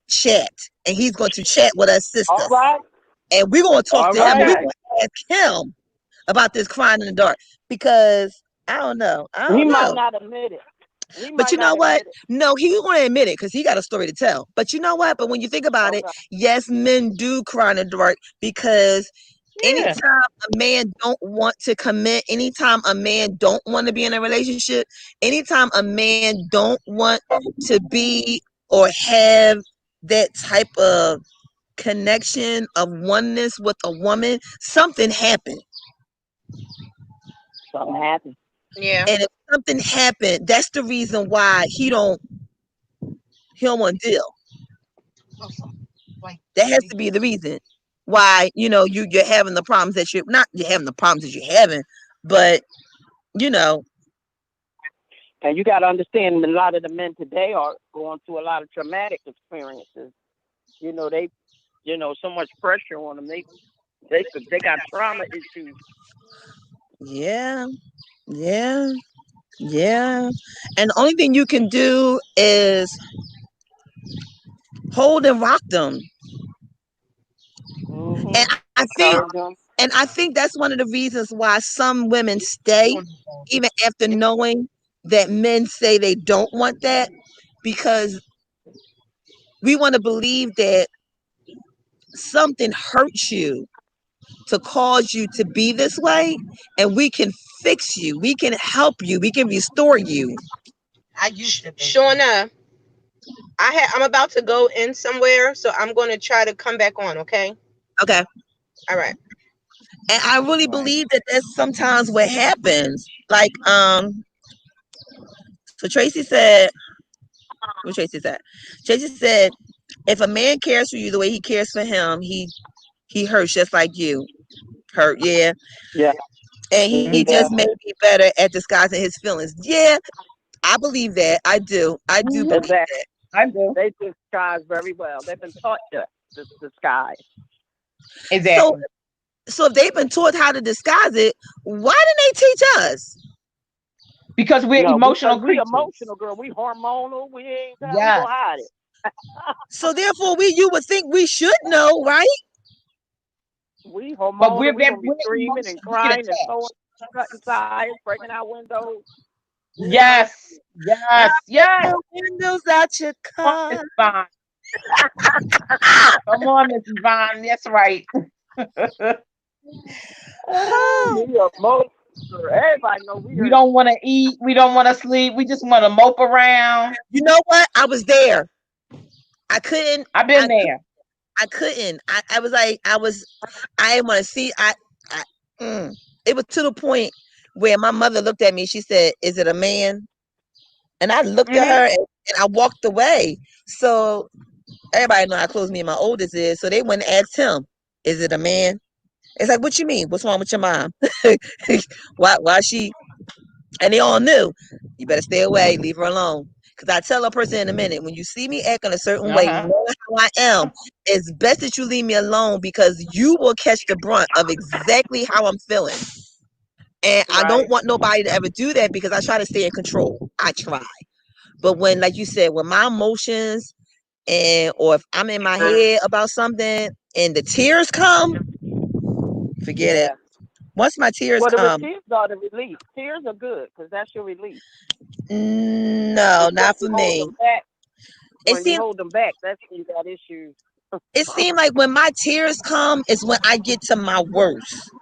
[SPEAKER 2] chat, and he's going to chat with us sisters.
[SPEAKER 1] All right.
[SPEAKER 2] And we're going to talk
[SPEAKER 1] All
[SPEAKER 2] to him.
[SPEAKER 1] right.
[SPEAKER 2] We're going to ask him about this crying in the dark, because I don't know.
[SPEAKER 1] He might not admit it.
[SPEAKER 2] But you know what? No, he's going to admit it because he got a story to tell. But you know what? But when you think about it, yes, men do cry in the dark, because anytime a man don't want to commit, anytime a man don't want to be in a relationship, anytime a man don't want to be or have that type of connection of oneness with a woman, something happened.
[SPEAKER 4] Yeah.
[SPEAKER 2] And if something happened, that's the reason why he don't want to deal. That has to be the reason why, you're having the problems that you're having, but
[SPEAKER 1] and you got to understand, a lot of the men today are going through a lot of traumatic experiences. They so much pressure on them. They got trauma issues.
[SPEAKER 2] Yeah. And the only thing you can do is hold and rock them.
[SPEAKER 1] Mm-hmm.
[SPEAKER 2] And I think that's one of the reasons why some women stay, even after knowing that men say they don't want that, because we want to believe that something hurts you to cause you to be this way, and we can fix you, we can help you, we can restore you.
[SPEAKER 4] Shauna, I'm about to go in somewhere, so I'm going to try to come back on. Okay.
[SPEAKER 2] Okay.
[SPEAKER 4] All right.
[SPEAKER 2] And I really believe that that's sometimes what happens. Like, so Tracy said, what Tracy said? Tracy said, if a man cares for you the way he cares for him, he hurts just like you hurt. Yeah. And he just may be better at disguising his feelings. Yeah, I believe that. I do believe that.
[SPEAKER 5] I do.
[SPEAKER 1] They disguise very well. They've been taught to disguise.
[SPEAKER 5] Exactly.
[SPEAKER 2] So if they've been taught how to disguise it, why didn't they teach us?
[SPEAKER 5] Because we're emotional creatures.
[SPEAKER 1] We're emotional, girl. We hormonal. We ain't gonna hide it.
[SPEAKER 2] So therefore, you would think we should know, right?
[SPEAKER 1] We hormonal.
[SPEAKER 5] But we're
[SPEAKER 1] screaming and crying and throwing, cutting sides, breaking out windows.
[SPEAKER 5] Yes.
[SPEAKER 2] Windows out your car.
[SPEAKER 5] Come on, Miss Yvonne. That's right.
[SPEAKER 1] Everybody knows
[SPEAKER 5] we don't want to eat. We don't want to sleep. We just want to mope around.
[SPEAKER 2] You know what? I was there. I couldn't.
[SPEAKER 5] I've been there.
[SPEAKER 2] I couldn't. I was like, I didn't want to see. It was to the point where my mother looked at me. She said, "Is it a man?" And I looked at her and I walked away. So everybody know how close me and my oldest is, so they went and asked him, "Is it a man?" It's like, "What you mean? What's wrong with your mom? Why she?" And they all knew, you better stay away, leave her alone. Because I tell a person in a minute, when you see me acting a certain way,
[SPEAKER 5] Uh-huh.
[SPEAKER 2] knowing how I am, it's best that you leave me alone because you will catch the brunt of exactly how I'm feeling. And I
[SPEAKER 1] Right.
[SPEAKER 2] don't want nobody to ever do that because I try to stay in control. I try. But when, like you said, when my emotions or if I'm in my head about something and the tears come, forget it.
[SPEAKER 1] Yeah.
[SPEAKER 2] Once my tears
[SPEAKER 1] Well, the
[SPEAKER 2] come,
[SPEAKER 1] tears are the release. Tears are good because that's your release.
[SPEAKER 2] no,
[SPEAKER 1] It's when
[SPEAKER 2] not for
[SPEAKER 1] you hold
[SPEAKER 2] me.
[SPEAKER 1] them back.
[SPEAKER 2] It
[SPEAKER 1] When you
[SPEAKER 2] seems
[SPEAKER 1] hold them back, that's when you got issues.
[SPEAKER 2] like when my tears come is when I get to my worst.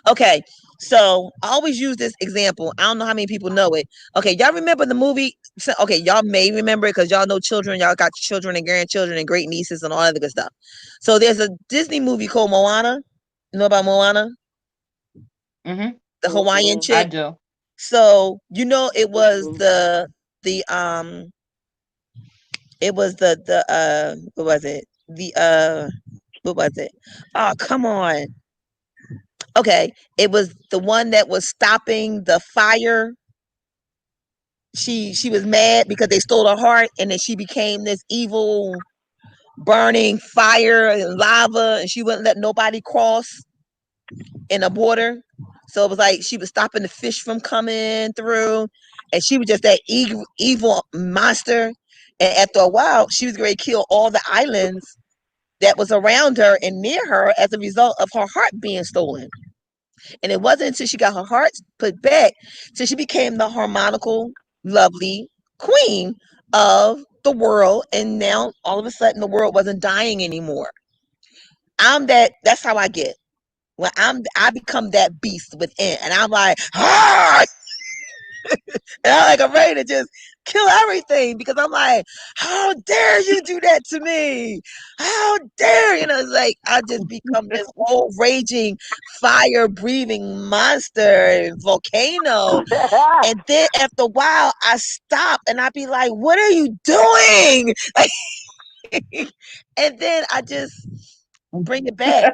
[SPEAKER 2] Okay, so I always use this example. I don't know how many people know it. Okay, y'all remember the movie? Okay, y'all may remember it because y'all know children. Y'all got children and grandchildren and great nieces and all that good stuff. So there's a Disney movie called Moana. You know about Moana,
[SPEAKER 5] Mm-hmm.
[SPEAKER 2] the Hawaiian
[SPEAKER 1] Mm-mm,
[SPEAKER 5] I
[SPEAKER 2] chick?
[SPEAKER 5] do.
[SPEAKER 2] So you know it was
[SPEAKER 1] mm-mm.
[SPEAKER 2] the it was the what was it? What was it? Oh, come on. Okay, it was the one that was stopping the fire. She was mad because they stole her heart, and then she became this evil, burning fire and lava, and she wouldn't let nobody cross in a border. So it was like she was stopping the fish from coming through, and she was just that evil monster. And after a while, she was going to kill all the islands that was around her and near her as a result of her heart being stolen. And it wasn't until she got her heart put back till she became the harmonical, lovely queen of the world. And now all of a sudden the world wasn't dying anymore. That's how I get. When I become that beast within and I'm like, ah! And I'm ready to just kill everything because I'm like, how dare you do that to me? How dare it's like I just become this whole raging, fire breathing monster volcano. And then after a while, I stop and I be like, what are you doing? Like, and then I just bring it back.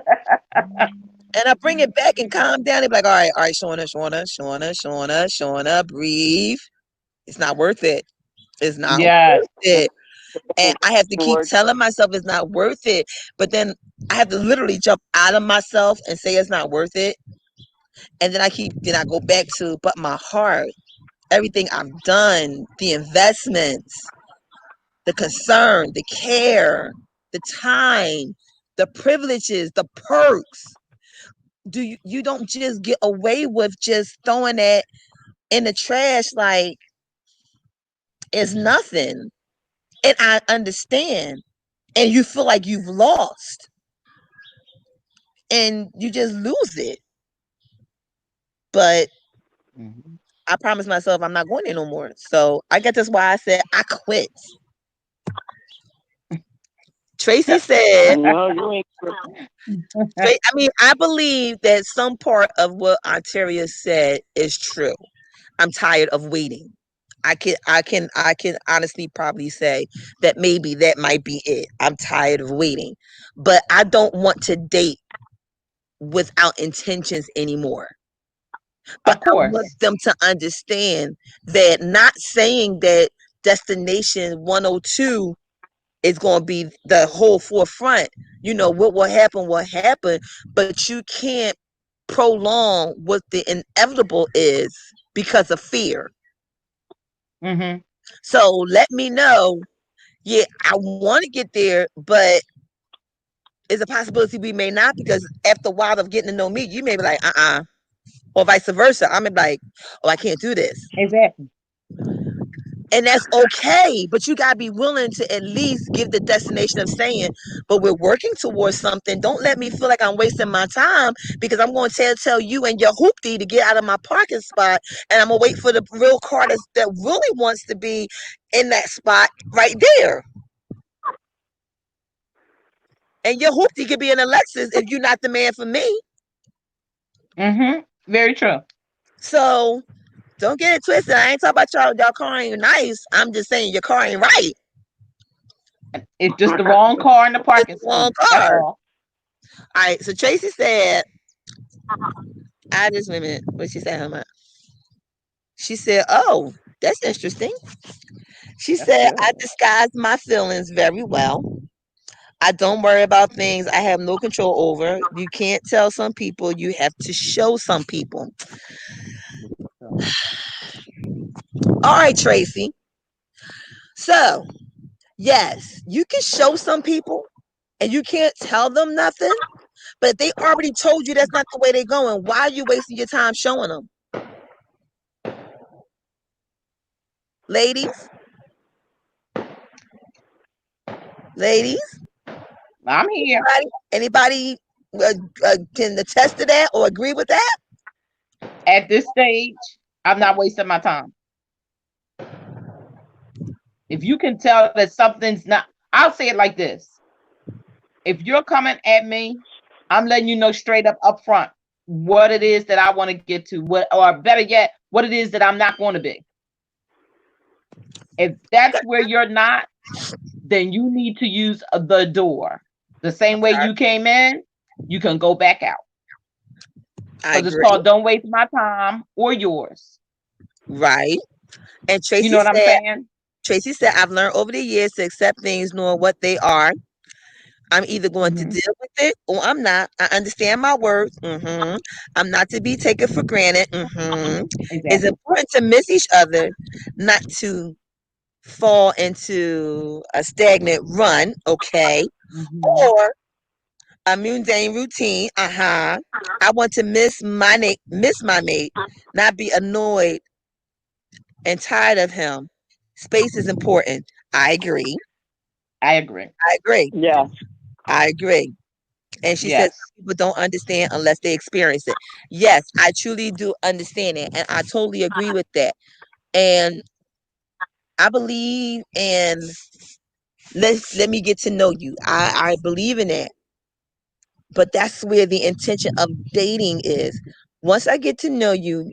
[SPEAKER 2] And I bring it back and calm down. They be like, all right, Shauna, breathe. It's not worth it. It's not
[SPEAKER 5] Yes.
[SPEAKER 2] worth it. And I have to keep
[SPEAKER 1] Lord.
[SPEAKER 2] telling myself it's not worth it. But then I have to literally jump out of myself and say it's not worth it. And then I go back to, but my heart, everything I've done, the investments, the concern, the care, the time, the privileges, the perks. You don't just get away with just throwing that in the trash like it's nothing. And I understand. And you feel like you've lost and you just lose it. But
[SPEAKER 5] Mhm.
[SPEAKER 2] I promised myself I'm not going there no more. So I guess that's why I said I quit. Tracy said,
[SPEAKER 1] No, you ain't.
[SPEAKER 2] I believe that some part of what Ontario said is true. I'm tired of waiting. I can honestly probably say that maybe that might be it. I'm tired of waiting. But I don't want to date without intentions anymore. But
[SPEAKER 5] Of
[SPEAKER 2] I want
[SPEAKER 5] course.
[SPEAKER 2] them to understand that not saying that destination 102 is going to be the whole forefront. What will happen, but you can't prolong what the inevitable is because of fear.
[SPEAKER 5] Mm-hmm.
[SPEAKER 2] So let me know. Yeah, I want to get there, but it's a possibility we may not because after a while of getting to know me, you may be like, or vice versa. I'm like, oh, I can't do this.
[SPEAKER 5] Exactly.
[SPEAKER 2] And that's okay, but you gotta be willing to at least give the destination of saying, but we're working towards something. Don't let me feel like I'm wasting my time because I'm going to tell you and your hoopty to get out of my parking spot, and I'm gonna wait for the real car that really wants to be in that spot right there. And your hoopty could be in a Lexus if you're not the man for me.
[SPEAKER 5] Mm-hmm. Very true.
[SPEAKER 2] So don't get it twisted. I ain't talking about y'all car ain't nice. I'm just saying your car ain't right.
[SPEAKER 5] It's just the wrong car in the parking
[SPEAKER 2] the wrong
[SPEAKER 5] space. That's
[SPEAKER 2] car.
[SPEAKER 5] all.
[SPEAKER 2] All right, so Tracy said, I just wait a minute. What she said? How much? She said, "Oh, that's interesting." She
[SPEAKER 5] That's
[SPEAKER 2] said, "I
[SPEAKER 5] good.
[SPEAKER 2] disguise my feelings very well. I don't worry about things I have no control over. You can't tell some people, you have to show some people." All right, Tracy. So, yes, you can show some people and you can't tell them nothing, but if they already told you that's not the way they're going, why are you wasting your time showing them? Ladies? Ladies?
[SPEAKER 5] I'm here.
[SPEAKER 2] Anybody can attest to that or agree with that?
[SPEAKER 5] At this stage, I'm not wasting my time. If you can tell that something's not, I'll say it like this. If you're coming at me, I'm letting you know straight up front what it is that I want to get to, what, or better yet, what it is that I'm not going to be. If that's where you're not, then you need to use the door. The same way you came in, you can go back out. Because it's called don't waste my time or yours.
[SPEAKER 2] Right. And Tracy,
[SPEAKER 5] you know what I'm saying?
[SPEAKER 2] Tracy said, I've learned over the years to accept things knowing what they are. I'm either going to deal with it or I'm not. I understand my worth. I'm not to be taken for granted.
[SPEAKER 5] Exactly.
[SPEAKER 2] It's important to miss each other, not to fall into a stagnant run, okay? Or a mundane routine. I want to miss my mate, not be annoyed and tired of him. Space is important. I agree.
[SPEAKER 1] Yeah.
[SPEAKER 2] I agree. And she says people don't understand unless they experience it. Yes, I truly do understand it. And I totally agree with that. And I believe in let me get to know you. I believe in that. But that's where the intention of dating is. Once I get to know you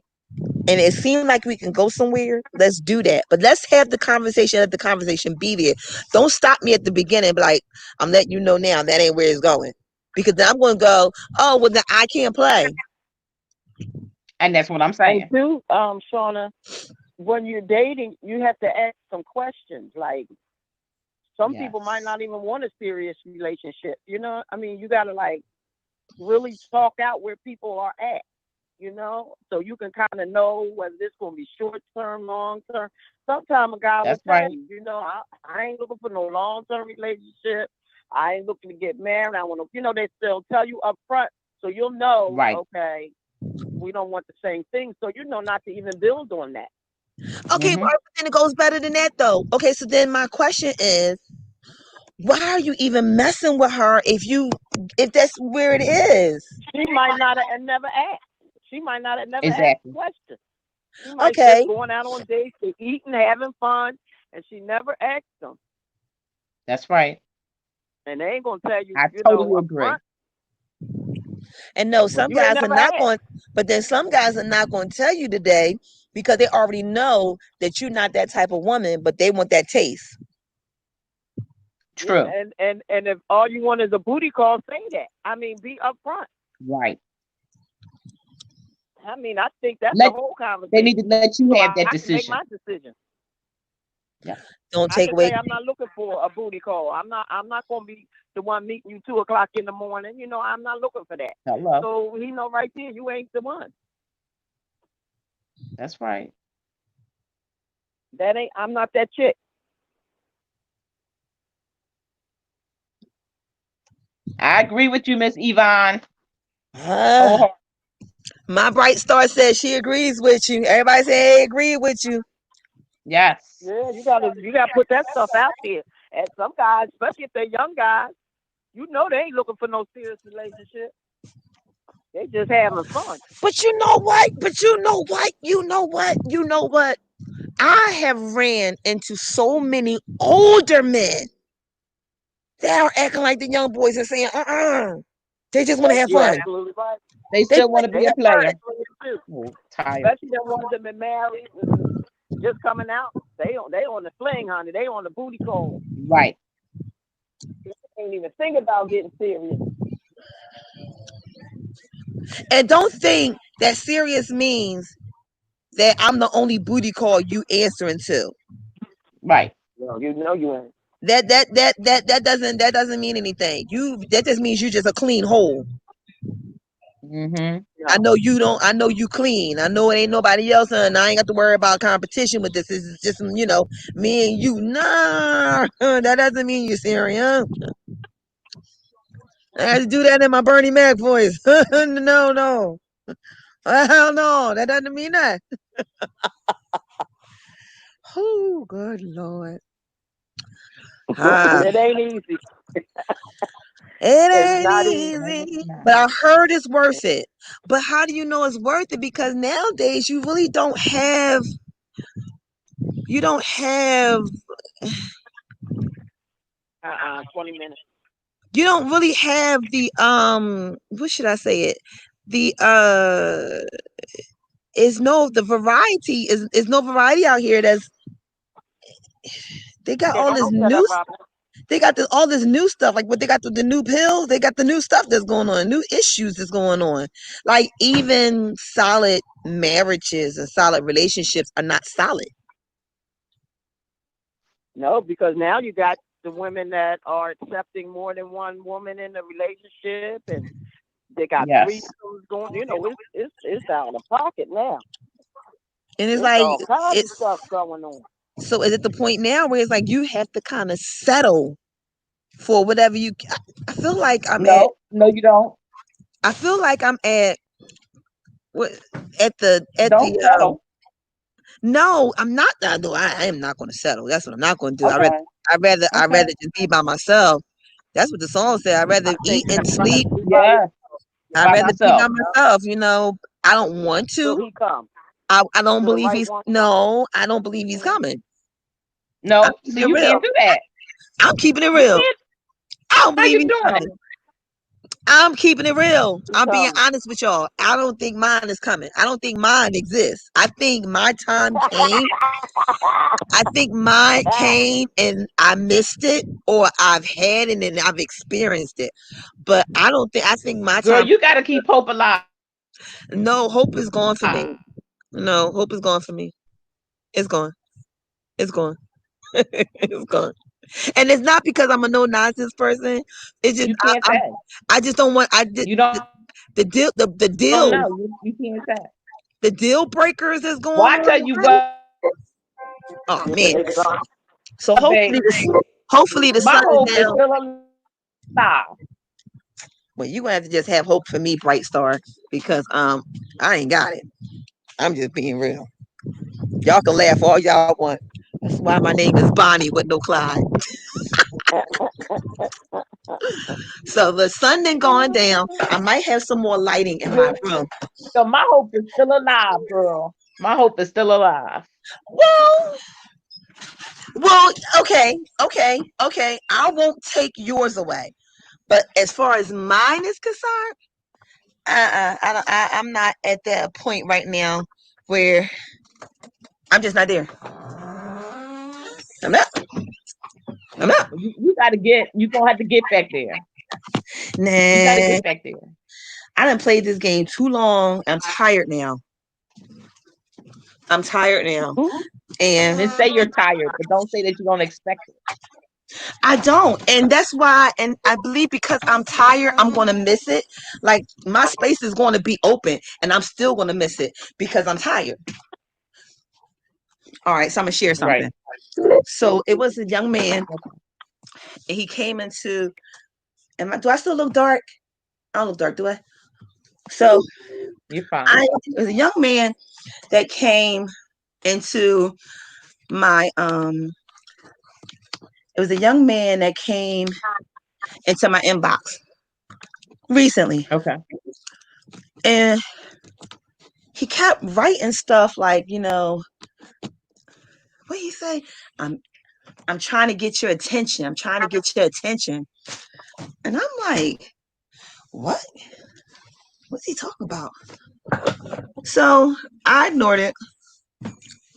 [SPEAKER 2] and it seems like we can go somewhere, let's do that. But let's have the conversation, let the conversation be there. Don't stop me at the beginning, like, I'm letting you know now that ain't where it's going. Because then I'm going to go, oh, well, then I can't play.
[SPEAKER 5] And that's what I'm saying.
[SPEAKER 1] And too, Shauna, when you're dating, you have to ask some questions. Like, some people might not even want a serious relationship. You know, I mean, you got to like really talk out where people are at, you know, so you can kind of know whether this going to be short term, long term. Sometimes a guy will tell you, you know, I ain't looking for no long term relationship. I ain't looking to get married. I want to, you know, they still tell you up front, so you'll know, okay, we don't want the same thing. So you know not to even build on that.
[SPEAKER 2] Okay, but then it goes better than that, though. Okay, so then my question is, why are you even messing with her if that's where it is?
[SPEAKER 1] She might not have never asked. She might not have never asked questions. She might just going out on dates to eat and having fun, and she never asked them.
[SPEAKER 5] That's right.
[SPEAKER 1] And they ain't gonna tell you.
[SPEAKER 5] I totally agree.
[SPEAKER 2] And no, some guys are not going, but then some guys are not going to tell you today because they already know that you're not that type of woman, but they want that taste.
[SPEAKER 5] True.
[SPEAKER 1] Yeah, and if all you want is a booty call, say that. I mean, be upfront.
[SPEAKER 5] Right.
[SPEAKER 1] I mean, I think that's the whole conversation.
[SPEAKER 5] They need to let you have that decision.
[SPEAKER 1] I can make my decision.
[SPEAKER 5] Yeah.
[SPEAKER 2] Don't take away.
[SPEAKER 1] I'm not looking for a booty call. I'm not going to be the one meeting you 2:00 in the morning. You know, I'm not looking for that.
[SPEAKER 5] Hello.
[SPEAKER 1] So he know right there, you ain't the one.
[SPEAKER 5] That's right.
[SPEAKER 1] I'm not that chick.
[SPEAKER 5] I agree with you, Miss Yvonne.
[SPEAKER 2] My bright star says she agrees with you. Everybody say they agree with you.
[SPEAKER 5] Yes.
[SPEAKER 1] Yeah, you gotta put that stuff out there. And some guys, especially if they're young guys, you know they ain't looking for no serious relationship. They just having fun.
[SPEAKER 2] But you know what? I have ran into so many older men that are acting like the young boys and saying, They just want to have fun.
[SPEAKER 1] Absolutely right.
[SPEAKER 5] They still want to be a player.
[SPEAKER 1] Especially the ones that been married and just coming out. They on the fling, honey. They on the booty call.
[SPEAKER 5] Right.
[SPEAKER 1] Ain't even think about getting serious.
[SPEAKER 2] And don't think that serious means that I'm the only booty call you answering to.
[SPEAKER 5] Right.
[SPEAKER 1] Well, you know you ain't.
[SPEAKER 2] That doesn't mean anything. That just means you just a clean hole.
[SPEAKER 5] Mm-hmm.
[SPEAKER 2] I
[SPEAKER 1] No.
[SPEAKER 2] know you don't. I know you clean. I know it ain't nobody else, and I ain't got to worry about competition with this. This is just me and you. Nah, that doesn't mean you're serious. I had to do that in my Bernie Mac voice. No. Hell no, that doesn't mean that. Oh, good Lord. Ah,
[SPEAKER 1] It ain't easy.
[SPEAKER 2] it
[SPEAKER 1] It's
[SPEAKER 2] ain't
[SPEAKER 1] not easy.
[SPEAKER 2] easy, but I heard it's worth it. But how do you know it's worth it? Because nowadays you really don't have, you don't have,
[SPEAKER 1] 20 minutes.
[SPEAKER 2] you don't really have the, what should I say it? The, the variety is no variety out here. They got
[SPEAKER 1] Yeah,
[SPEAKER 2] all
[SPEAKER 1] don't
[SPEAKER 2] this
[SPEAKER 1] set up,
[SPEAKER 2] new
[SPEAKER 1] Robin.
[SPEAKER 2] They got all this new stuff, like what they got the new pills. They got the new stuff that's going on, new issues that's going on. Like even solid marriages and solid relationships are not solid.
[SPEAKER 1] No, because now you got the women that are accepting more than one woman in the relationship, and they got
[SPEAKER 5] Yes.
[SPEAKER 1] threesomes going. It's out of pocket now.
[SPEAKER 2] And it's
[SPEAKER 1] It's
[SPEAKER 2] like
[SPEAKER 1] all kinds of
[SPEAKER 2] it's
[SPEAKER 1] stuff going on.
[SPEAKER 2] so is it the point now where it's like you have to kind of settle for whatever you. I feel like I'm at.
[SPEAKER 5] No, you don't.
[SPEAKER 2] I feel like I'm at what at
[SPEAKER 5] Don't
[SPEAKER 2] the.
[SPEAKER 5] settle.
[SPEAKER 2] No, I'm not. I am not going to settle. That's what I'm not going to do.
[SPEAKER 5] Okay.
[SPEAKER 2] I
[SPEAKER 5] Okay.
[SPEAKER 2] rather just be by myself. That's what the song said. I'd rather eat and sleep.
[SPEAKER 5] Yeah.
[SPEAKER 2] I'd
[SPEAKER 5] By
[SPEAKER 2] rather be by
[SPEAKER 5] myself.
[SPEAKER 2] myself. I don't want
[SPEAKER 1] Till
[SPEAKER 2] to.
[SPEAKER 1] he comes,
[SPEAKER 2] I don't
[SPEAKER 1] till the
[SPEAKER 2] believe
[SPEAKER 1] right
[SPEAKER 2] he's
[SPEAKER 1] one comes.
[SPEAKER 2] no. I don't believe he's coming. I'm
[SPEAKER 5] No, so
[SPEAKER 2] keeping it
[SPEAKER 5] you
[SPEAKER 2] real.
[SPEAKER 5] can't do that.
[SPEAKER 2] I'm keeping it
[SPEAKER 5] You
[SPEAKER 2] real.
[SPEAKER 5] can't.
[SPEAKER 2] I don't
[SPEAKER 5] How
[SPEAKER 2] believe
[SPEAKER 5] you
[SPEAKER 2] he's
[SPEAKER 5] doing
[SPEAKER 2] coming.
[SPEAKER 5] it?
[SPEAKER 2] I'm keeping it real.
[SPEAKER 1] He
[SPEAKER 2] I'm being
[SPEAKER 1] coming.
[SPEAKER 2] honest with y'all. I don't think mine is coming. I don't think mine exists. I think my time came. I think mine came and I missed it, or I've had it and I've experienced it. But I don't think, I think my
[SPEAKER 5] Girl,
[SPEAKER 2] time,
[SPEAKER 5] you gotta keep hope alive.
[SPEAKER 2] no, hope is gone for me. No, hope is gone for me. It's gone. It's gone. It's gone. And it's not because I'm a no nonsense person. It's just,
[SPEAKER 5] You can't say.
[SPEAKER 2] I just don't want, I did
[SPEAKER 5] You don't
[SPEAKER 2] the deal,
[SPEAKER 5] know. You can't say.
[SPEAKER 2] the deal breakers that's
[SPEAKER 5] Well,
[SPEAKER 2] going
[SPEAKER 5] I tell
[SPEAKER 2] on.
[SPEAKER 5] you what,
[SPEAKER 2] Oh man.
[SPEAKER 1] It's gone.
[SPEAKER 2] So
[SPEAKER 5] babe,
[SPEAKER 2] hopefully the
[SPEAKER 5] my
[SPEAKER 2] sun is
[SPEAKER 5] hope is
[SPEAKER 2] down.
[SPEAKER 5] still alive.
[SPEAKER 2] Well, you gonna have to just have hope for me, Bright Star, because I ain't got it. I'm just being real. Y'all can laugh all y'all want. That's why my name is Bonnie with no Clyde. So the sun then going down. I might have some more lighting in my room.
[SPEAKER 5] So my hope is still alive, girl. My hope is still alive.
[SPEAKER 2] Well, well, okay. I won't take yours away. But as far as mine is concerned, I'm not at that point right now where I'm just not there. I'm not. I'm not.
[SPEAKER 5] You gotta get. You gonna have to get back there. You gotta
[SPEAKER 2] Nah.
[SPEAKER 5] get back there.
[SPEAKER 2] I done played this game too long. I'm tired now. I'm tired now. And
[SPEAKER 5] Then say you're tired, but don't say that you don't expect it.
[SPEAKER 2] I don't. And that's why, and I believe because I'm tired, I'm going to miss it. Like my space is going to be open and I'm still going to miss it because I'm tired. All right. So I'm going to share something.
[SPEAKER 5] Right.
[SPEAKER 2] So it was a young man and he came into, do I still look dark? I don't look dark, do I? So
[SPEAKER 5] You're fine.
[SPEAKER 2] it was a young man that came into my, it was a young man that came into my inbox recently.
[SPEAKER 5] Okay.
[SPEAKER 2] And he kept writing stuff like, what did he say? I'm trying to get your attention. I'm trying to get your attention. And I'm like, what? What's he talking about? So I ignored it.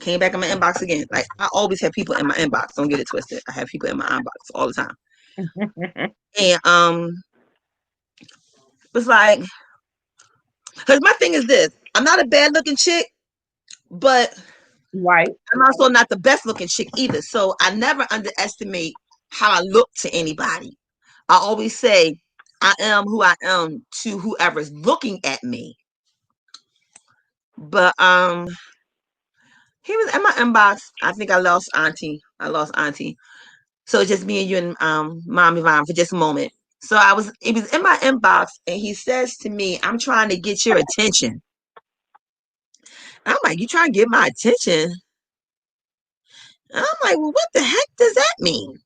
[SPEAKER 2] Came back in my inbox again. Like I always have people in my inbox. Don't get it twisted. I have people in my inbox all the time. And it's like, because my thing is this: I'm not a bad looking chick, but
[SPEAKER 5] Right.
[SPEAKER 2] I'm also not the best looking chick either. So I never underestimate how I look to anybody. I always say I am who I am to whoever's looking at me. But he was in my inbox. I think I lost Auntie. So it's just me and you and Mommy Vine for just a moment. So he was in my inbox and he says to me, I'm trying to get your attention. I'm like, you trying to get my attention? And I'm like, well, what the heck does that mean?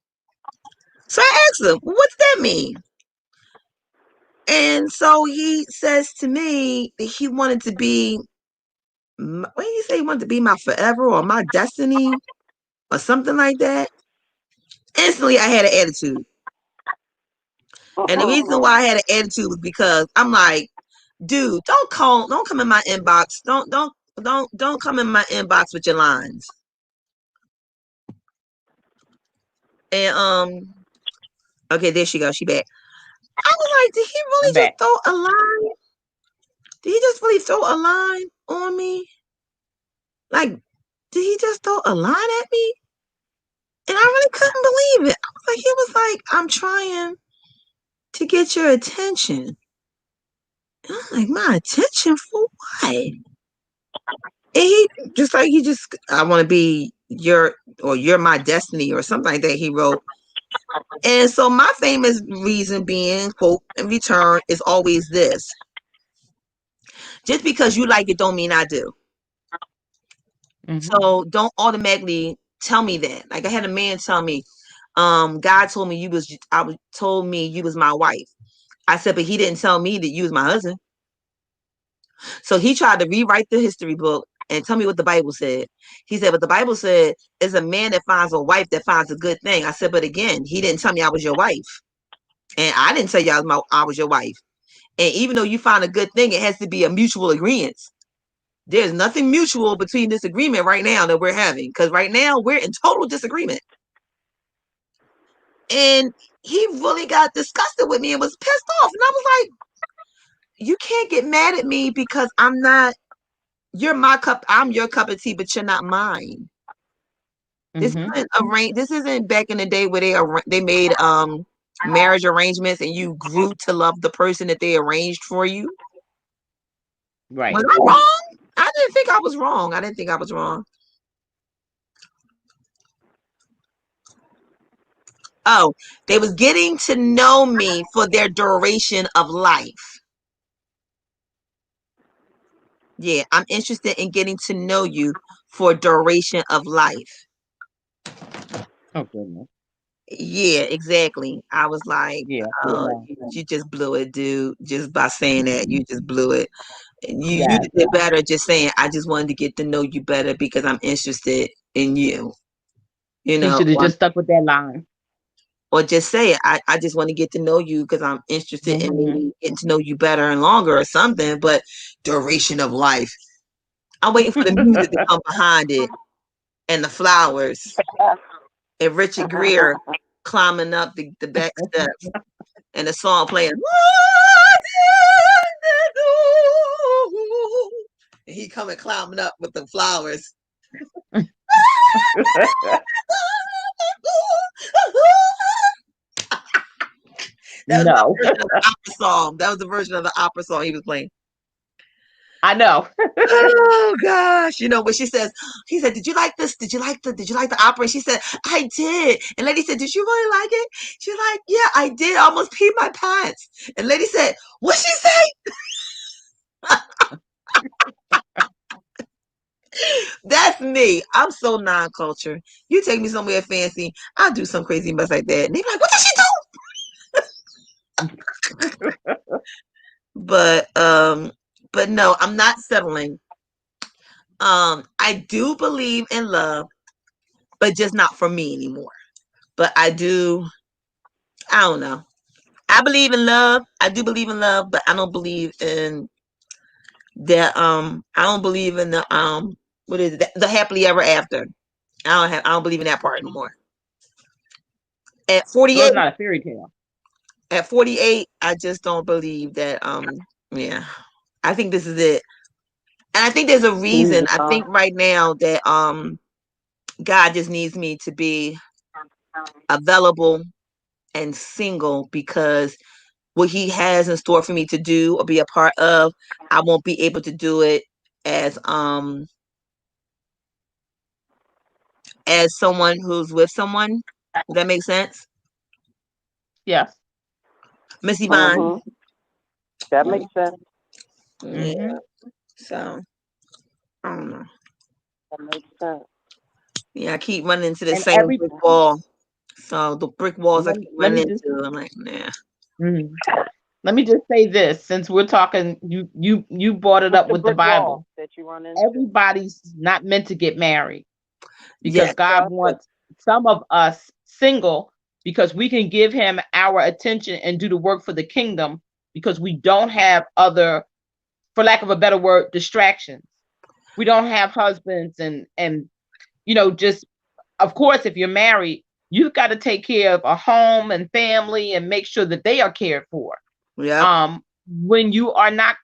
[SPEAKER 2] So I asked him, well, what's that mean? And so he says to me that he wanted to be, what did he say? He wanted to be my forever or my destiny or something like that. Instantly, I had an attitude. And the reason why I had an attitude was because I'm like, dude, don't come in my inbox. Don't come in my inbox with your lines. And okay, there she goes. She back. I was like, did he really just throw a line? Did he just really throw a line on me? Like, did he just throw a line at me? And I really couldn't believe it. I was like, he was like, I'm trying to get your attention. And I'm like, my attention for what? And he I want to be you're my destiny or something like that, he wrote. And so my famous reason being, quote, in return is always this. Just because you like it don't mean I do. Mm-hmm. So don't automatically tell me that. Like I had a man tell me, God told me you was my wife. I said, but he didn't tell me that you was my husband. So he tried to rewrite the history book and tell me what the Bible said. He said, but the Bible said it's a man that finds a wife that finds a good thing. I said, but again, he didn't tell me I was your wife. And I didn't tell you I was your wife. And even though you find a good thing, it has to be a mutual agreement. There's nothing mutual between this agreement right now that we're having. Because right now we're in total disagreement. And he really got disgusted with me and was pissed off. And I was like, you can't get mad at me because you're my cup. I'm your cup of tea, but you're not mine. Mm-hmm. This isn't back in the day where they made marriage arrangements and you grew to love the person that they arranged for you. Right. Was I wrong? I didn't think I was wrong. Oh, they was getting to know me for their duration of life. Yeah, I'm interested in getting to know you for duration of life. Oh, goodness. Yeah, exactly. I was like, you just blew it, dude. Just by saying that, you just blew it. You did better just saying, I just wanted to get to know you better because I'm interested in you. You know, you should have just stuck with that line. Or just say it. I just want to get to know you because I'm interested in maybe getting to know you better and longer or something. But duration of life. I'm waiting for the music to come behind it and the flowers and Richard Gere climbing up the back steps and the song playing. And he coming climbing up with the flowers. That was the version of the opera song he was playing. I know. Oh gosh. You know when he said, did you like this? Did you like the opera? And she said, I did. And lady said, did you really like it? She's like, yeah, I did. I almost peed my pants. And lady said, what'd she say? That's me. I'm so non-culture. You take me somewhere fancy, I'll do some crazy mess like that. And they're like, what did she do? But no, I'm not settling. I do believe in love, but just not for me anymore. But I don't know. I believe in love. I do believe in love, but I don't believe in that. I don't believe in the what is it? The happily ever after. I don't believe in that part anymore. At
[SPEAKER 5] So
[SPEAKER 2] 48,
[SPEAKER 5] it's not a fairy tale.
[SPEAKER 2] at 48, I just don't believe that. Yeah, I think this is it, and I think there's a reason. I think right now that God just needs me to be available and single, because what He has in store for me to do or be a part of, I won't be able to do it as someone who's with someone. Does that make sense,
[SPEAKER 5] Yes.
[SPEAKER 2] Miss Yvonne?
[SPEAKER 1] That makes sense.
[SPEAKER 2] Yeah. So I don't know.
[SPEAKER 1] That makes sense.
[SPEAKER 2] Yeah, I keep running into the
[SPEAKER 5] And
[SPEAKER 2] same brick wall. So the brick walls I keep
[SPEAKER 5] let me
[SPEAKER 2] running
[SPEAKER 5] just
[SPEAKER 2] into, I'm like, nah.
[SPEAKER 5] let me just say this, since we're talking, you brought it up with the
[SPEAKER 1] brick wall
[SPEAKER 5] Bible.
[SPEAKER 1] that you run into.
[SPEAKER 5] Everybody's not meant to get married, because
[SPEAKER 2] Yes.
[SPEAKER 5] God wants some of us single, because we can give Him our attention and do the work for the kingdom, because we don't have other, for lack of a better word, distractions. We don't have husbands and just, of course, if you're married, you've got to take care of a home and family and make sure that they are cared for.
[SPEAKER 2] Yeah.
[SPEAKER 5] When you're not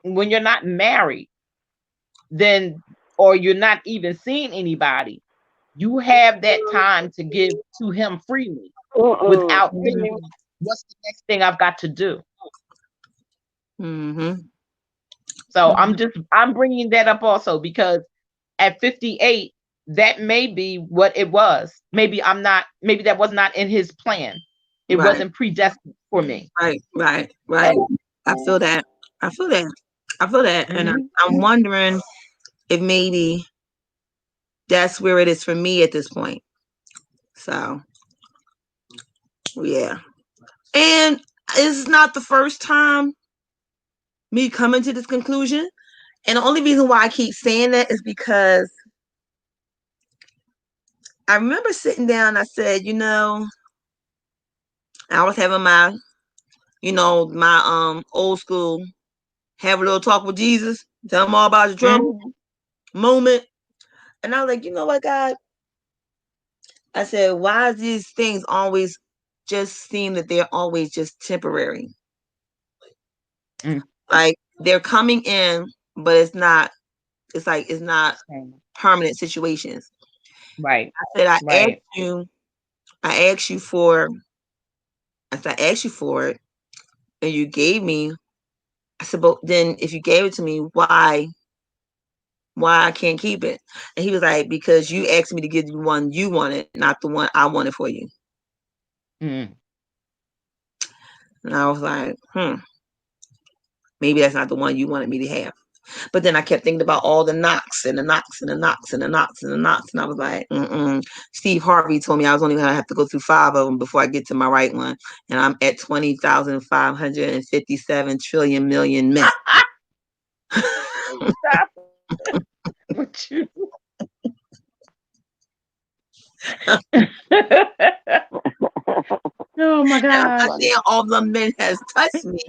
[SPEAKER 5] married, then, or you're not even seeing anybody, you have that time to give to Him freely without thinking, what's the next thing I've got to do? So I'm bringing that up also, because at 58, that may be what it was. Maybe that was not in His plan. It wasn't predestined for me.
[SPEAKER 2] Right. I feel that. And I'm wondering if maybe that's where it is for me at this point. So yeah. And it's not the first time me coming to this conclusion. And the only reason why I keep saying that is because I remember sitting down, I said, I was having my, my old school, have a little talk with Jesus, tell him all about your trouble moment. And I was like, you know what, God? I said, why is these things always just seem that they're always just temporary? Like they're coming in, but it's not permanent situations.
[SPEAKER 5] Right.
[SPEAKER 2] I said, I asked you for it and you gave me. I said, but then if you gave it to me, why I can't keep it? And he was like, because you asked me to give you the one you wanted, not the one I wanted for you. And I was like, maybe that's not the one you wanted me to have. But then I kept thinking about all the knocks and the knocks and the knocks and the knocks and the knocks. And I was like, Steve Harvey told me I was only going to have to go through 5 of them before I get to my right one. And I'm at 20,557 trillion million men.
[SPEAKER 5] Stop with you. Oh my God.
[SPEAKER 2] And I'm not saying all the men has touched me.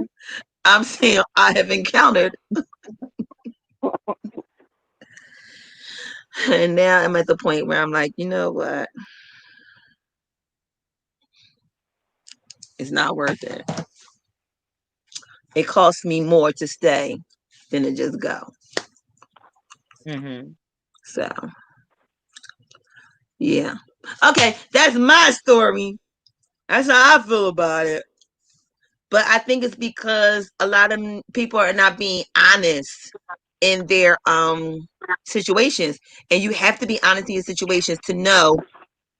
[SPEAKER 2] I'm saying I have encountered. And now I'm at the point where I'm like, you know what? It's not worth it. It costs me more to stay than to just go. So, yeah. Okay, that's my story. That's how I feel about it. But I think it's because a lot of people are not being honest in their situations. And you have to be honest in your situations to know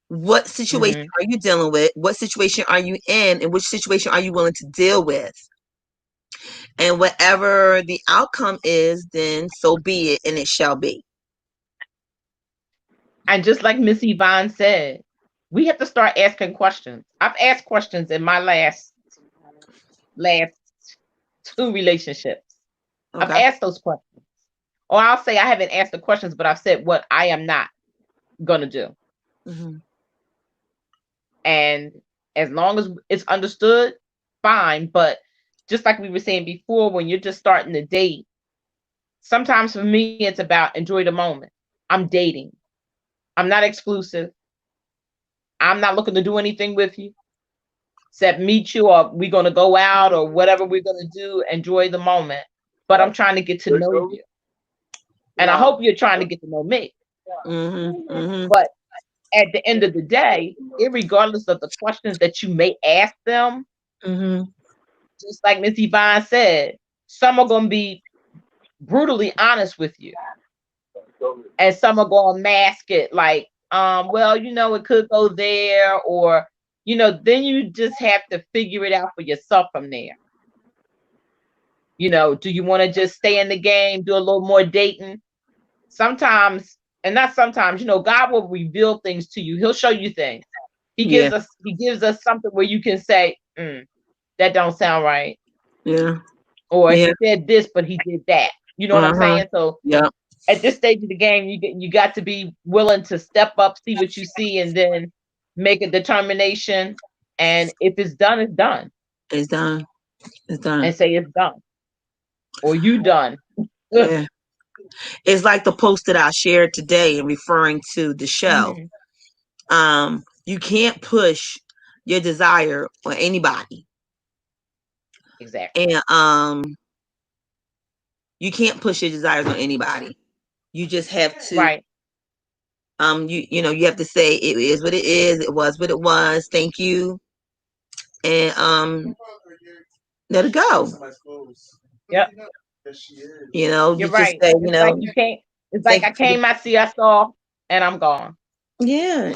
[SPEAKER 2] what situation are you dealing with, what situation are you in, and which situation are you willing to deal with. And whatever the outcome is, then so be it, and it shall be.
[SPEAKER 5] And just like Miss Yvonne said, we have to start asking questions. I've asked questions in my last 2 relationships. Okay. I've asked those questions. Or I'll say I haven't asked the questions, but I've said what I am not going to do. And as long as it's understood, fine. But just like we were saying before, when you're just starting to date, sometimes for me, it's about enjoy the moment. I'm dating. I'm not exclusive. I'm not looking to do anything with you except meet you, or we're going to go out, or whatever we're going to do, enjoy the moment. But I'm trying to get to know you. And I hope you're trying to get to know me. But at the end of the day, irregardless of the questions that you may ask them, just like Miss Yvonne said, some are going to be brutally honest with you. And some are going to mask it like, well, it could go there, or, then you just have to figure it out for yourself from there. Do you want to just stay in the game, do a little more dating? Sometimes, and not sometimes, God will reveal things to you. He'll show you things. He gives us something where you can say, that don't sound right.
[SPEAKER 2] Yeah.
[SPEAKER 5] Or he said this, but he did that. You know what I'm saying? So at this stage of the game, you got to be willing to step up, see what you see, and then make a determination. And if it's done, it's done.
[SPEAKER 2] It's done. It's done.
[SPEAKER 5] And say it's done. Or you done.
[SPEAKER 2] Yeah. It's like the post that I shared today in referring to the show. You can't push your desire on anybody.
[SPEAKER 5] Exactly.
[SPEAKER 2] And you can't push your desires on anybody. You just have to.
[SPEAKER 5] Right.
[SPEAKER 2] You have to say it is what it is. It was what it was. Thank you. And let it go.
[SPEAKER 5] Yep.
[SPEAKER 2] You're
[SPEAKER 5] right.
[SPEAKER 2] Say,
[SPEAKER 5] it's like you can't. It's like I came, I see, I saw, and I'm gone.
[SPEAKER 2] Yeah,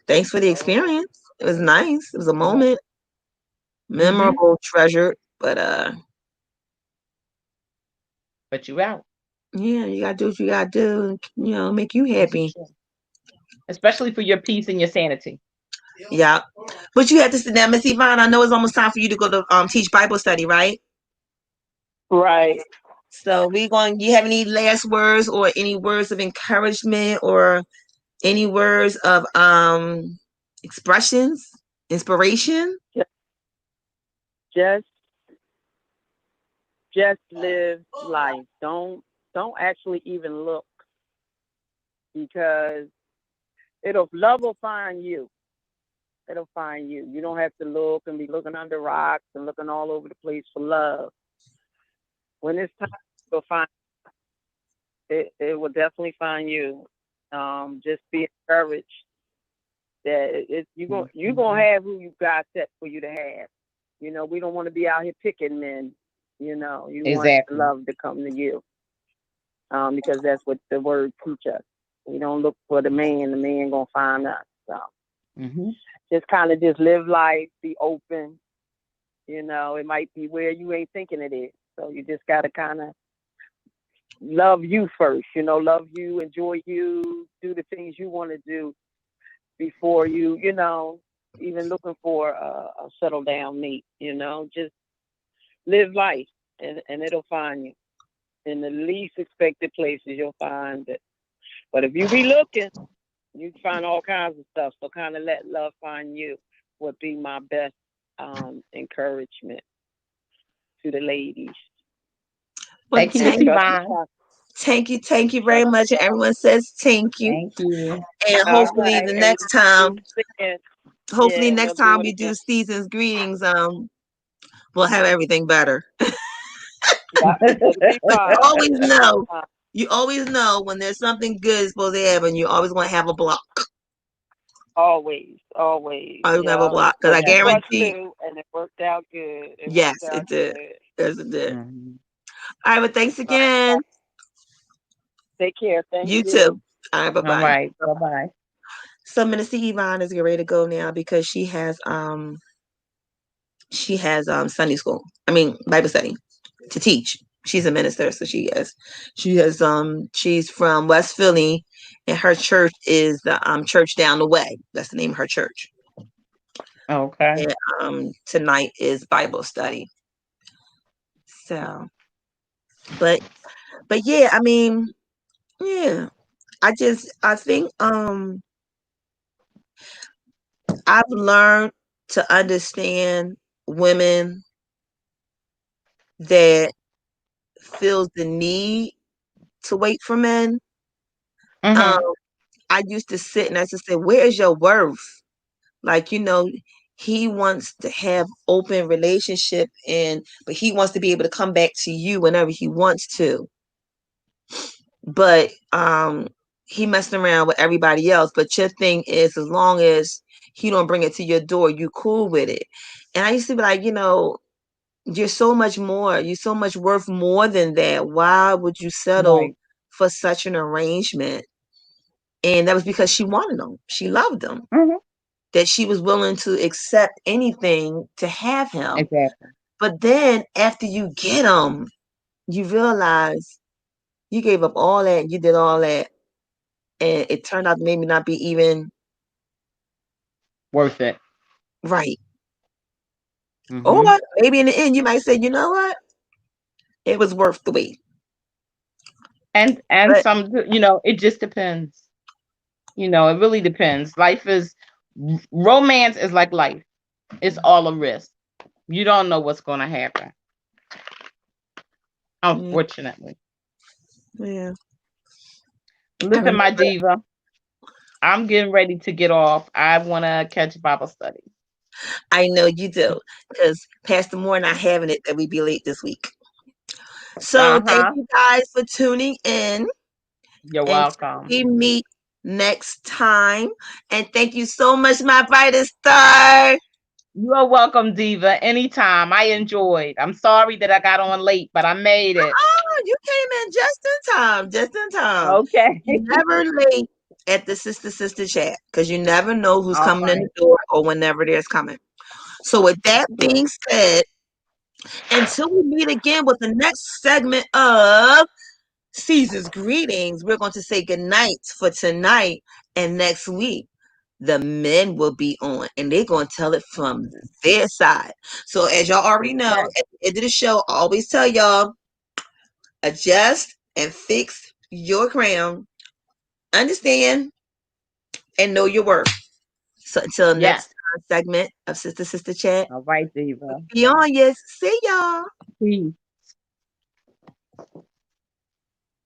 [SPEAKER 2] thanks for the experience. It was nice. It was a moment, memorable, treasured, but
[SPEAKER 5] you out.
[SPEAKER 2] Yeah, you gotta do what you gotta do. Make you happy,
[SPEAKER 5] especially for your peace and your sanity.
[SPEAKER 2] Yeah, but you have to sit down, Miss Yvonne. I know it's almost time for you to go to teach Bible study, right?
[SPEAKER 1] Right.
[SPEAKER 2] So do you have any last words or any words of encouragement or any words of expressions, inspiration?
[SPEAKER 1] Just live life. Don't actually even look, because love will find you. It'll find you. You don't have to look and be looking under rocks and looking all over the place for love. When it's time, it'll find it. It will definitely find you. Just be encouraged that you're gonna have who you God set for you to have. We don't want to be out here picking men. You want love to come to you, because that's what the word teaches us. We don't look for the man gonna find us. So just kind of just live life, be open. It might be where you ain't thinking it is. So you just gotta kind of love you first. Love you, enjoy you, do the things you want to do before you, even looking for a settle down mate. Just live life, and it'll find you. In the least expected places, you'll find it. But if you be looking, you find all kinds of stuff. So kind of let love find you would be my best encouragement to the ladies.
[SPEAKER 2] Well, thank you very much. And everyone says thank you.
[SPEAKER 5] Thank you.
[SPEAKER 2] And hopefully the next time, next time we do season's greetings, we'll have everything better. You always know when there's something good supposed to happen. You always want to have a block.
[SPEAKER 1] Always.
[SPEAKER 2] Always have a block, because I guarantee.
[SPEAKER 1] And it worked out good.
[SPEAKER 2] Yes, it did. Yes, it did. All right, but thanks again.
[SPEAKER 1] Take care. Thank you.
[SPEAKER 2] You too. All right, bye-bye.
[SPEAKER 5] All right, bye-bye.
[SPEAKER 2] So Minister Yvonne is getting ready to go now because she has Sunday school. Bible study to teach. She's a minister, so she's from West Philly, and her church is the church down the way. That's the name of her church.
[SPEAKER 5] Okay.
[SPEAKER 2] And tonight is Bible study. So, but yeah, I think I've learned to understand women that feels the need to wait for men. I used to sit and I used to say, where is your worth? Like, he wants to have open relationship but he wants to be able to come back to you whenever he wants to. But he messing around with everybody else. But your thing is, as long as he don't bring it to your door, you cool with it. And I used to be like, you're so much more. You're so much worth more than that. Why would you settle
[SPEAKER 5] Right.
[SPEAKER 2] for such an arrangement? And that was because she wanted him. She loved him.
[SPEAKER 5] Mhm.
[SPEAKER 2] That she was willing to accept anything to have him.
[SPEAKER 5] Exactly.
[SPEAKER 2] But then after you get him, you realize you gave up all that, you did all that, and it turned out maybe not be even
[SPEAKER 5] Worth it.
[SPEAKER 2] right.
[SPEAKER 5] Mhm.
[SPEAKER 2] Or maybe in the end you might say, you know what? It was worth the wait.
[SPEAKER 5] And
[SPEAKER 2] But
[SPEAKER 5] some, it just depends. It really depends. Romance is like life. It's all a risk. You don't know what's going to happen. Unfortunately.
[SPEAKER 2] yeah.
[SPEAKER 5] Listen, my diva, I'm getting ready to get off. I want to catch Bible study.
[SPEAKER 2] I know you do, because Pastor Moore not having it that we be late this week. So thank you guys for tuning in.
[SPEAKER 5] You're welcome.
[SPEAKER 2] We meet next time. And thank you so much, my brightest star.
[SPEAKER 5] You are welcome, diva. Anytime. I enjoyed. I'm sorry that I got on late, but I made it.
[SPEAKER 2] Oh, you came in just in time. Just in time.
[SPEAKER 5] Okay.
[SPEAKER 2] You're never late at the sister chat, because you never know who's
[SPEAKER 5] All
[SPEAKER 2] coming in
[SPEAKER 5] right.
[SPEAKER 2] the door or whenever there's coming. So with that being said, until we meet again with the next segment of Caesar's Greetings, we're going to say goodnight for tonight, and next week the men will be on and they're going to tell it from their side. So as y'all already know, at the end of the show, I always tell y'all, adjust and fix your crown, understand and know your worth. So until next segment of Sister Chat.
[SPEAKER 5] All right, diva.
[SPEAKER 2] Be on, yes. See y'all.
[SPEAKER 5] Peace.